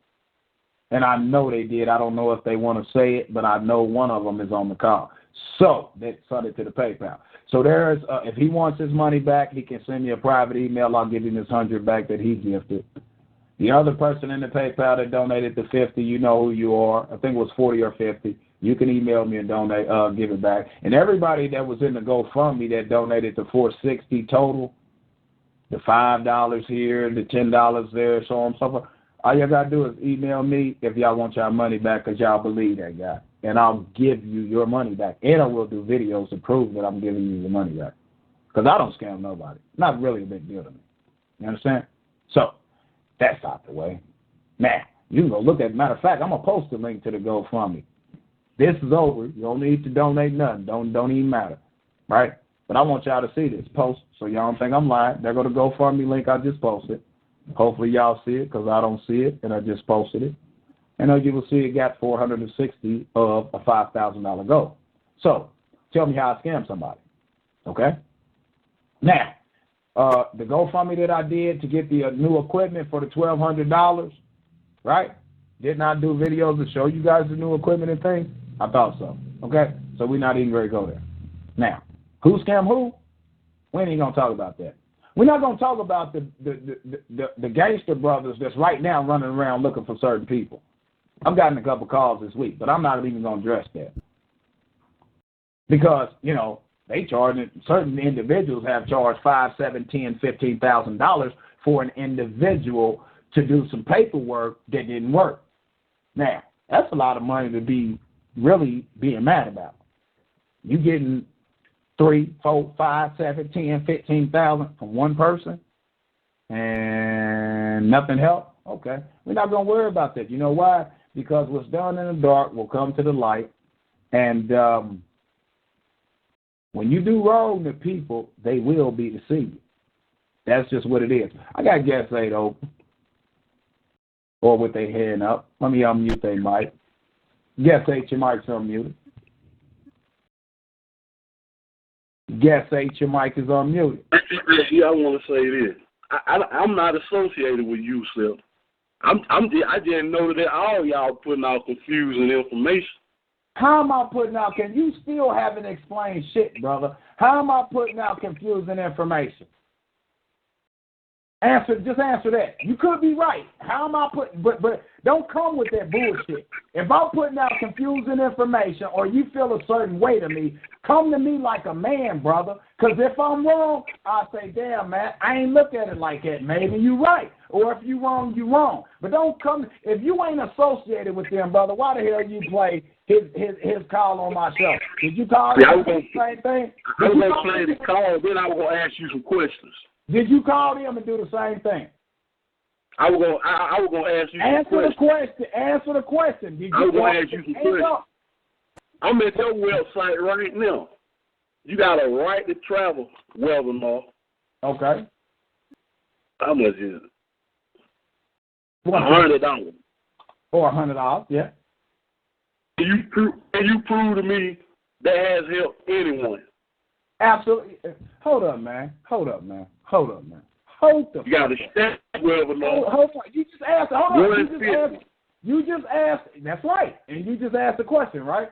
And I know they did. I don't know if they want to say it, but I know one of them is on the call. So they sent it to the PayPal. So there's, if he wants his money back, he can send me a private email. I'll give him his 100 back that he gifted. The other person in the PayPal that donated the 50, you know who you are. I think it was 40 or 50. You can email me and donate, give it back. And everybody that was in the GoFundMe that donated the 460 total, the $5 here, the $10 there, so on and so forth. All y'all got to do is email me if y'all want y'all money back because y'all believe that guy. And I'll give you your money back. And I will do videos to prove that I'm giving you the money back. Because I don't scam nobody. Not really a big deal to me. You understand? So, that's out the way. Now, you can go look at, matter of fact, I'm going to post a link to the GoFundMe. This is over. You don't need to donate nothing. Don't even matter. Right? But I want y'all to see this post so y'all don't think I'm lying. There go the GoFundMe link I just posted. Hopefully y'all see it because I don't see it and I just posted it. And you will see it got 460 of a $5,000 goal. So tell me how I scammed somebody. Okay? Now, the GoFundMe that I did to get the new equipment for the $1,200, right? Didn't I do videos to show you guys the new equipment and things? I thought so. Okay? So we're not even ready to go there. Now, who scammed who? We ain't even going to talk about that. We're not going to talk about the gangster brothers that's right now running around looking for certain people. I've gotten a couple calls this week, but I'm not even going to address that. Because, you know, they charge, certain individuals have charged $5,000, $7,000, $10,000, $15,000 for an individual to do some paperwork that didn't work. Now, that's a lot of money to be really being mad about. You getting 3, 4, 5, 7, 10, 15,000 from one person and nothing helped? Okay. We're not going to worry about that. You know why? Because what's done in the dark will come to the light. And when you do wrong to people, they will be deceived. That's just what it is. I got guest 8 open. Or with their hand up. Let me unmute their mic. Guest 8, your mic's unmuted. Guest 8, your mic is unmuted. Yeah, I want to say this. I'm not associated with you, Slip. I didn't know that all y'all putting out confusing information. How am I putting out? Can you still haven't explained shit, brother? How am I putting out confusing information? Just answer that. You could be right. How am I putting? But don't come with that bullshit. If I'm putting out confusing information or you feel a certain way to me, come to me like a man, brother. Because if I'm wrong, I say, damn, man, I ain't look at it like that. Maybe you right. Or if you wrong, you wrong. But don't come. If you ain't associated with them, brother, why the hell you play his call on my show? Did you call him the same thing? I was going to play the call, then I was going to ask you some questions. Did you call them and do the same thing? I was going to ask you some questions. Answer the question. Did you I was going to ask you some questions. I'm at your website right now. You got a right to travel webinar. Okay. How much is it? $100. Or $100, yeah. Can you prove to me that has helped anyone? Absolutely. Hold up, man. Hold up. You got a staff webinar. Hold on. You just asked. Hold on. You just asked. That's right. And you just asked the question, right?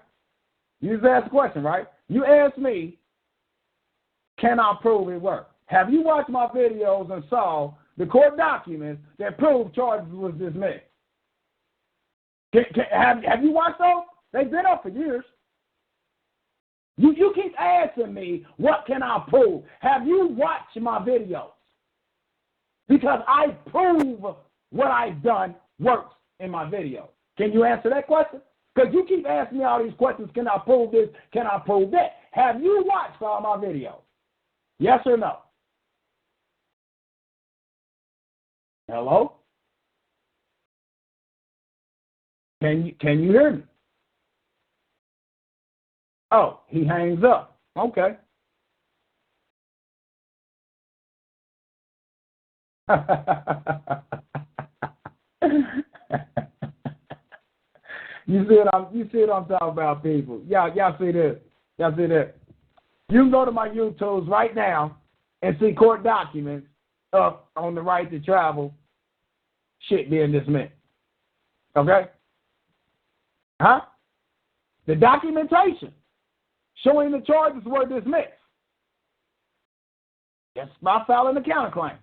You asked me, can I prove it worked? Have you watched my videos and saw the court documents that prove charges was dismissed? Have you watched those? They've been up for years. You keep asking me, what can I prove? Have you watched my videos? Because I prove what I've done works in my videos. Can you answer that question? Because you keep asking me all these questions, can I prove this? Can I prove that? Have you watched all my videos? Yes or no? Hello? Can you hear me? Oh, he hangs up. Okay. You see what I'm talking about, people. Y'all see this. Y'all see that. You can go to my YouTubes right now and see court documents up on the right to travel shit being dismissed. Okay? Huh? The documentation showing the charges were dismissed. That's by filing a counterclaim.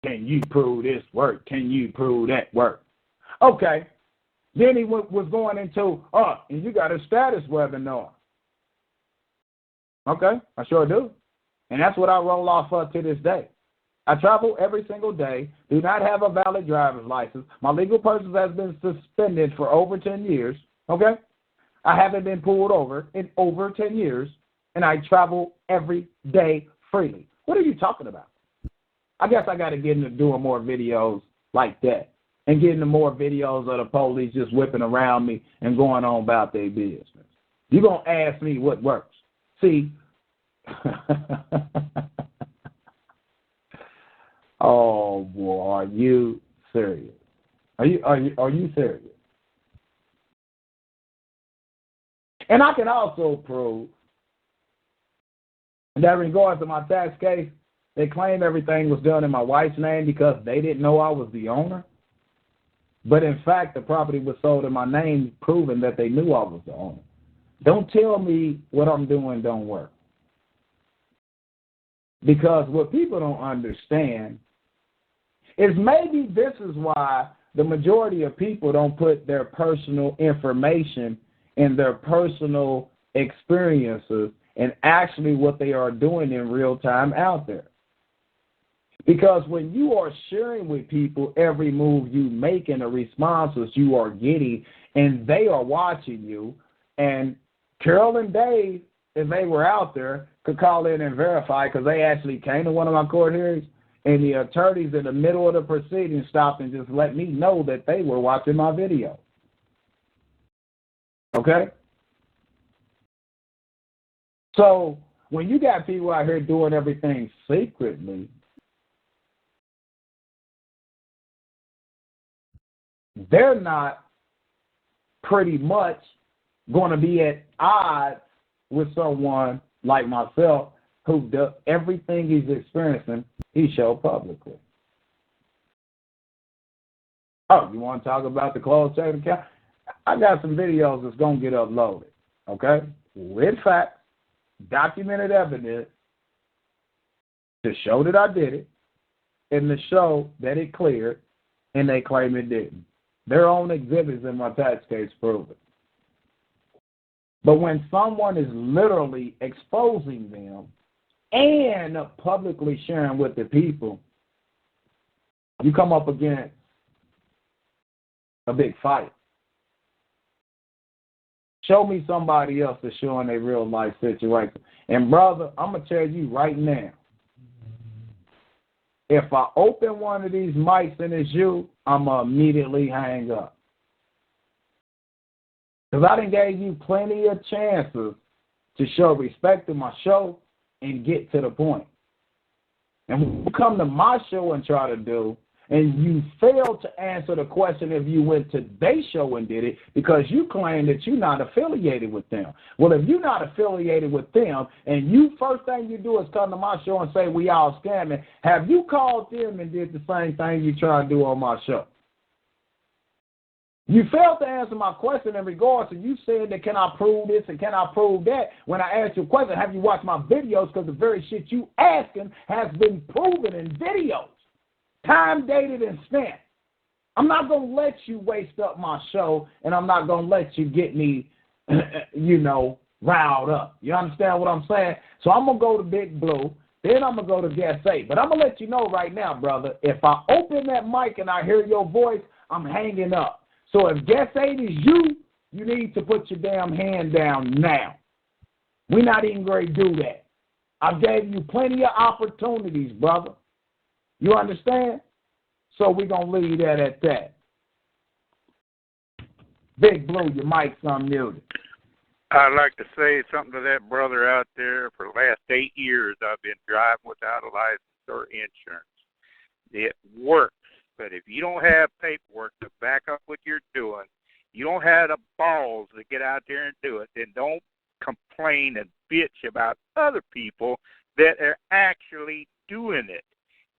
Can you prove this work? Can you prove that work? Okay. Then he was going into, and you got a status webinar. Okay, I sure do. And that's what I roll off of to this day. I travel every single day, do not have a valid driver's license. My legal person has been suspended for over 10 years. Okay? I haven't been pulled over in over 10 years, and I travel every day freely. What are you talking about? I guess I got to get into doing more videos like that and getting into more videos of the police just whipping around me and going on about their business. You're going to ask me what works. See, oh, boy, are you serious? Are you serious? And I can also prove that in regards to my tax case, they claim everything was done in my wife's name because they didn't know I was the owner. But in fact, the property was sold in my name, proving that they knew I was the owner. Don't tell me what I'm doing don't work. Because what people don't understand is maybe this is why the majority of people don't put their personal information and their personal experiences and actually what they are doing in real time out there. Because when you are sharing with people every move you make and the responses you are getting, and they are watching you, and Carol and Dave, if they were out there, could call in and verify because they actually came to one of my court hearings, and the attorneys in the middle of the proceedings stopped and just let me know that they were watching my video. Okay? So when you got people out here doing everything secretly, they're not pretty much going to be at odds with someone like myself who does everything he's experiencing, he showed publicly. Oh, you want to talk about the closed chain account? I got some videos that's going to get uploaded, okay? With facts, documented evidence to show that I did it and to show that it cleared, and they claim it didn't. Their own exhibits in my tax case prove it. But when someone is literally exposing them and publicly sharing with the people, you come up against a big fight. Show me somebody else that's showing a real life situation. And brother, I'm going to tell you right now, if I open one of these mics and it's you, I'm going to immediately hang up. Because I done gave you plenty of chances to show respect to my show and get to the point. And when you come to my show and try to do, and you fail to answer the question if you went to their show and did it because you claim that you're not affiliated with them. Well, if you're not affiliated with them and you first thing you do is come to my show and say we all scamming, have you called them and did the same thing you try to do on my show? You failed to answer my question in regards to you saying that can I prove this and can I prove that. When I asked you a question, have you watched my videos? Because the very shit you asking has been proven in videos. Time dated and stamped. I'm not going to let you waste up my show, and I'm not going to let you get me, riled up. You understand what I'm saying? So I'm going to go to Big Blue, then I'm going to go to Guest 8. But I'm going to let you know right now, brother, if I open that mic and I hear your voice, I'm hanging up. So if Guest 8 is you, you need to put your damn hand down now. We're not even going to do that. I gave you plenty of opportunities, brother. You understand? So we're going to leave that at that. Big Blue, your mic's unmuted. I'd like to say something to that brother out there. For the last 8 years, I've been driving without a license or insurance. It works, but if you don't have paperwork to back up what you're doing, you don't have the balls to get out there and do it, then don't complain and bitch about other people that are actually doing it.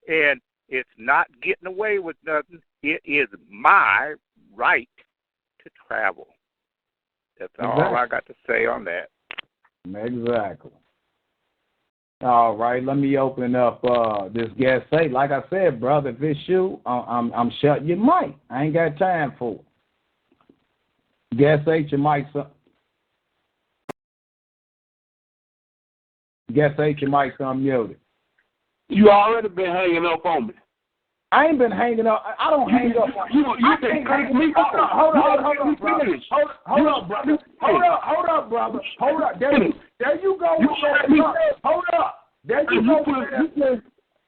And it's not getting away with nothing. It is my right to travel. That's all I got to say on that. Exactly. All right, let me open up this Guest 8. Like I said, brother, if it's you, I'm shutting your mic. I ain't got time for it. Guest 8, your mic's up. Guest 8, your mic's unmuted. You already been hanging up on me. I ain't been hanging up. I don't hang up on you. You can't hang me. Hold up, brother. Hold up, brother. Hold up. There you go. Hold up. There you go.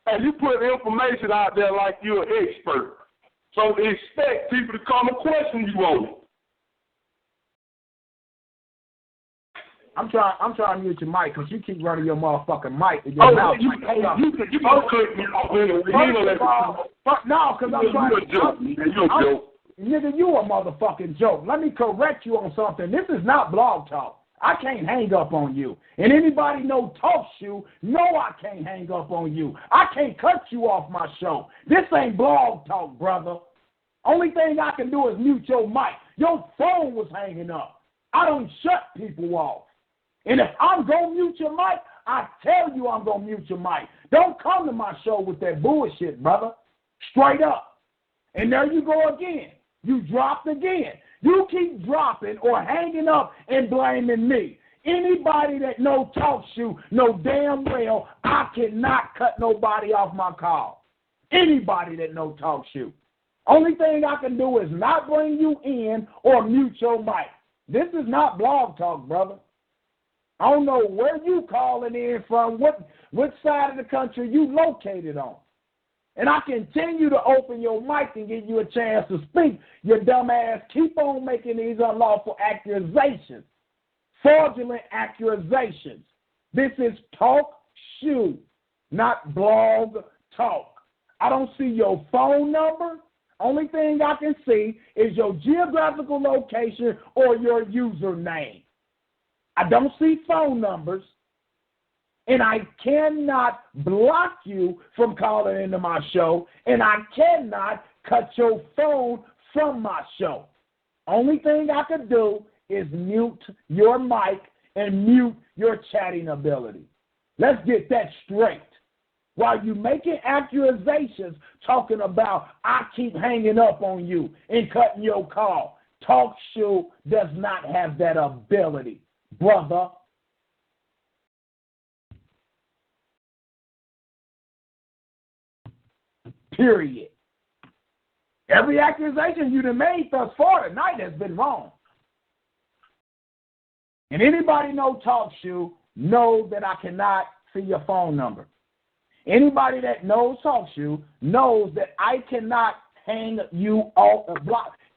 And you put information out there like you're an expert. So expect people to come and question you on it. I'm trying to mute your mic because you keep running your motherfucking mic. Your mouth. You don't cut me off. No, because I'm trying to. Nigga, you a motherfucking joke. Let me correct you on something. This is not blog talk. I can't hang up on you. And anybody know Talk Shoe, know I can't hang up on you. I can't cut you off my show. This ain't blog talk, brother. Only thing I can do is mute your mic. Your phone was hanging up. I don't shut people off. And if I'm going to mute your mic, I tell you I'm going to mute your mic. Don't come to my show with that bullshit, brother. Straight up. And there you go again. You dropped again. You keep dropping or hanging up and blaming me. Anybody that know Talk Shoe know damn well I cannot cut nobody off my call. Anybody that know Talk Shoe. Only thing I can do is not bring you in or mute your mic. This is not blog talk, brother. I don't know where you calling in from, what side of the country you located on. And I continue to open your mic and give you a chance to speak. Your dumb ass keep on making these unlawful accusations, fraudulent accusations. This is Talk Shoe, not blog talk. I don't see your phone number. Only thing I can see is your geographical location or your username. I don't see phone numbers, and I cannot block you from calling into my show, and I cannot cut your phone from my show. Only thing I could do is mute your mic and mute your chatting ability. Let's get that straight. While you making accusations talking about I keep hanging up on you and cutting your call, Talk Show does not have that ability, brother. Period. Every accusation you done made thus far tonight has been wrong. And anybody know Talk Show knows that I cannot see your phone number. Anybody that knows Talk Show knows that I cannot hang you off or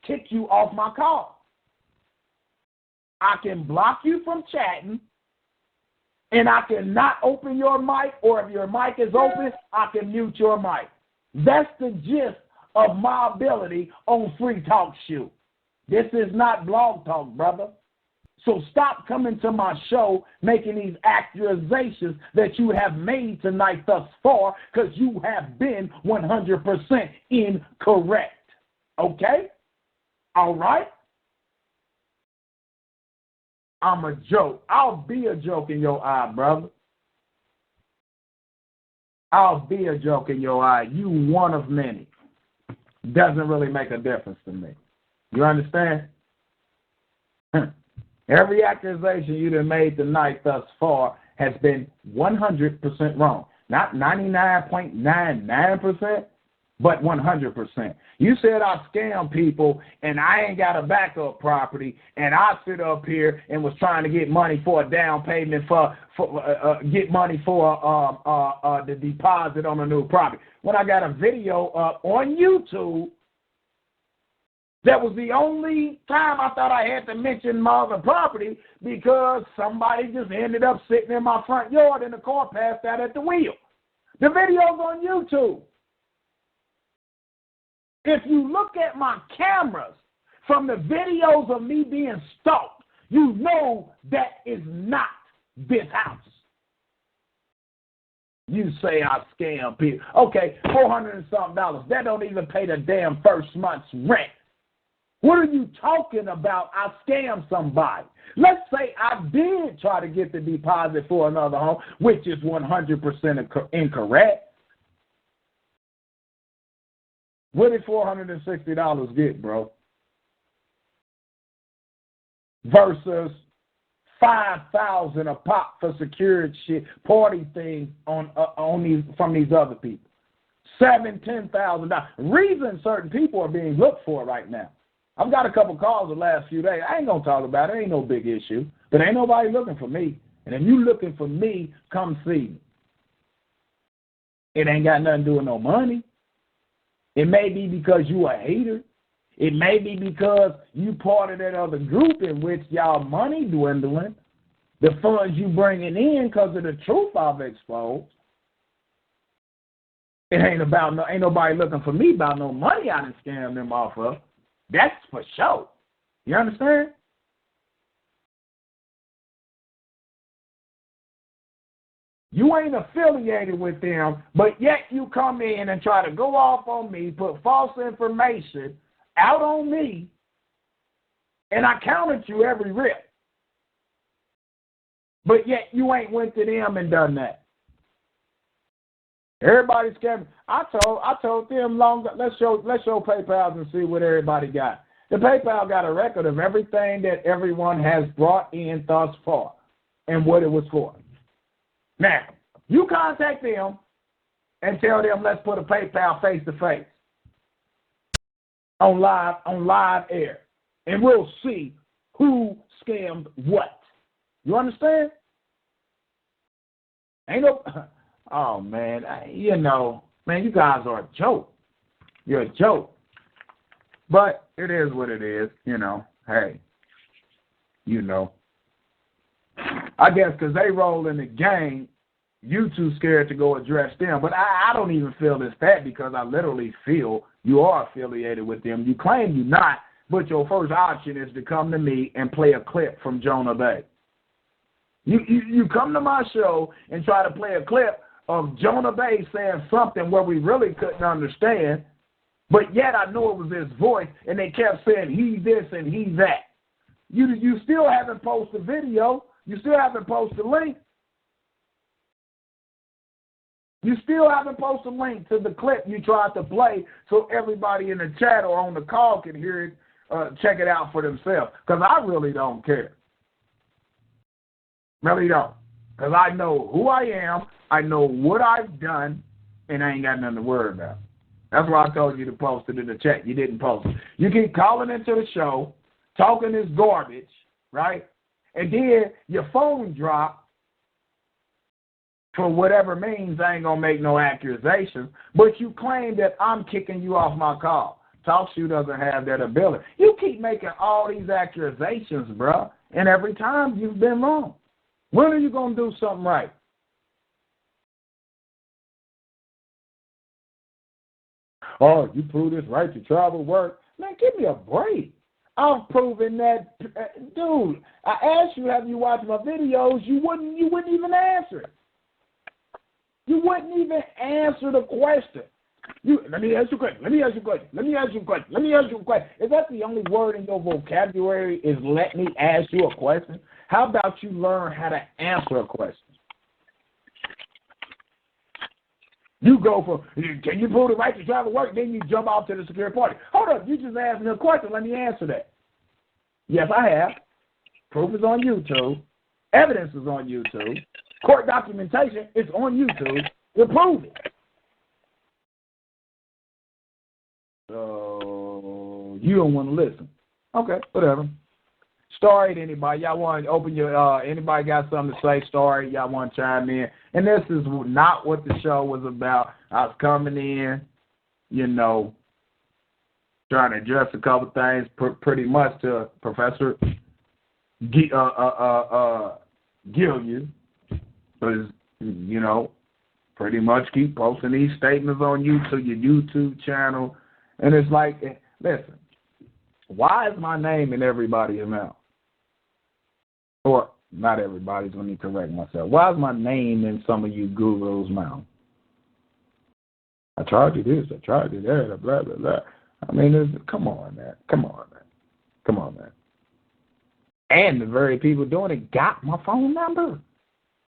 kick you off my call. I can block you from chatting, and I cannot open your mic, or if your mic is open, I can mute your mic. That's the gist of my ability on Free Talk Show. This is not Blog Talk, brother. So stop coming to my show making these accusations that you have made tonight thus far, because you have been 100% incorrect. Okay? All right? I'm a joke. I'll be a joke in your eye, brother. I'll be a joke in your eye. You one of many. Doesn't really make a difference to me. You understand? Every accusation you done made tonight thus far has been 100% wrong. Not 99.99%, but 100%. You said I scam people and I ain't got a backup property, and I sit up here and was trying to get money for a down payment get money for the deposit on a new property. When I got a video up on YouTube, that was the only time I thought I had to mention my other property, because somebody just ended up sitting in my front yard and the car passed out at the wheel. The video's on YouTube. If you look at my cameras from the videos of me being stalked, you know that is not this house. You say I scam people. Okay, $400 and something. That don't even pay the damn first month's rent. What are you talking about? I scammed somebody. Let's say I did try to get the deposit for another home, which is 100% incorrect. What did $460 get, bro? Versus $5,000 a pop for security shit, party things on these from these other people. $10,000. Reason certain people are being looked for right now. I've got a couple calls the last few days. I ain't gonna talk about it. It ain't no big issue. But ain't nobody looking for me. And if you looking for me, come see me. It ain't got nothing to do with no money. It may be because you a hater. It may be because you part of that other group in which y'all money dwindling. The funds you bringing in because of the truth I've exposed. It ain't nobody looking for me about no money I done scammed them off of. That's for sure. You understand? You ain't affiliated with them, but yet you come in and try to go off on me, put false information out on me, and I counted you every rip. But yet you ain't went to them and done that. Everybody's scamming. I told them let's show PayPal and see what everybody got. The PayPal got a record of everything that everyone has brought in thus far and what it was for. Now, you contact them and tell them let's put a PayPal face to face on live air, and we'll see who scammed what. You understand? Ain't no. Oh, man, you guys are a joke. You're a joke. But it is what it is, Hey, I guess because they roll in the game, you too scared to go address them. But I don't even feel it's that, because I literally feel you are affiliated with them. You claim you're not, but your first option is to come to me and play a clip from Jonah Bay. You come to my show and try to play a clip of Jonah Bay saying something where we really couldn't understand, But yet I know it was his voice, and they kept saying he this and he that. You still haven't posted video. You still haven't posted a link. You still haven't posted a link to the clip you tried to play so everybody in the chat or on the call can hear it, check it out for themselves. Because I really don't care. Really don't. Because I know who I am, I know what I've done, and I ain't got nothing to worry about. That's why I told you to post it in the chat. You didn't post it. You keep calling into the show, talking this garbage, right? And then your phone dropped. For whatever means, I ain't going to make no accusations, but you claim that I'm kicking you off my call. TalkShoe doesn't have that ability. You keep making all these accusations, bro, and every time you've been wrong. When are you going to do something right? Oh, you prove this right to travel work. Man, give me a break. I've proven that, dude. I asked you, have you watched my videos? You wouldn't even answer it. You wouldn't even answer the question. Let me ask you a question. Let me ask you a question. Let me ask you a question. Let me ask you a question. Is that the only word in your vocabulary is let me ask you a question? How about you learn how to answer a question? You go for, can you prove the right to travel work? Then you jump off to the security party. Hold up. You just asked me a question. Let me answer that. Yes, I have. Proof is on YouTube. Evidence is on YouTube. Court documentation is on YouTube to prove it. So you don't want to listen. Okay, whatever. Story to anybody. Y'all want to open your, anybody got something to say, story, y'all want to chime in. And this is not what the show was about. I was coming in, trying to address a couple things pretty much to Professor Gilliard. Because, pretty much keep posting these statements on your YouTube channel. And it's like, listen, why is my name in everybody's mouth? Or not everybody's, let me correct myself. Why is my name in some of you gurus' mouth? I tried to do this, I tried to do that, blah, blah, blah. I mean, come on, man. Come on, man. And the very people doing it got my phone number.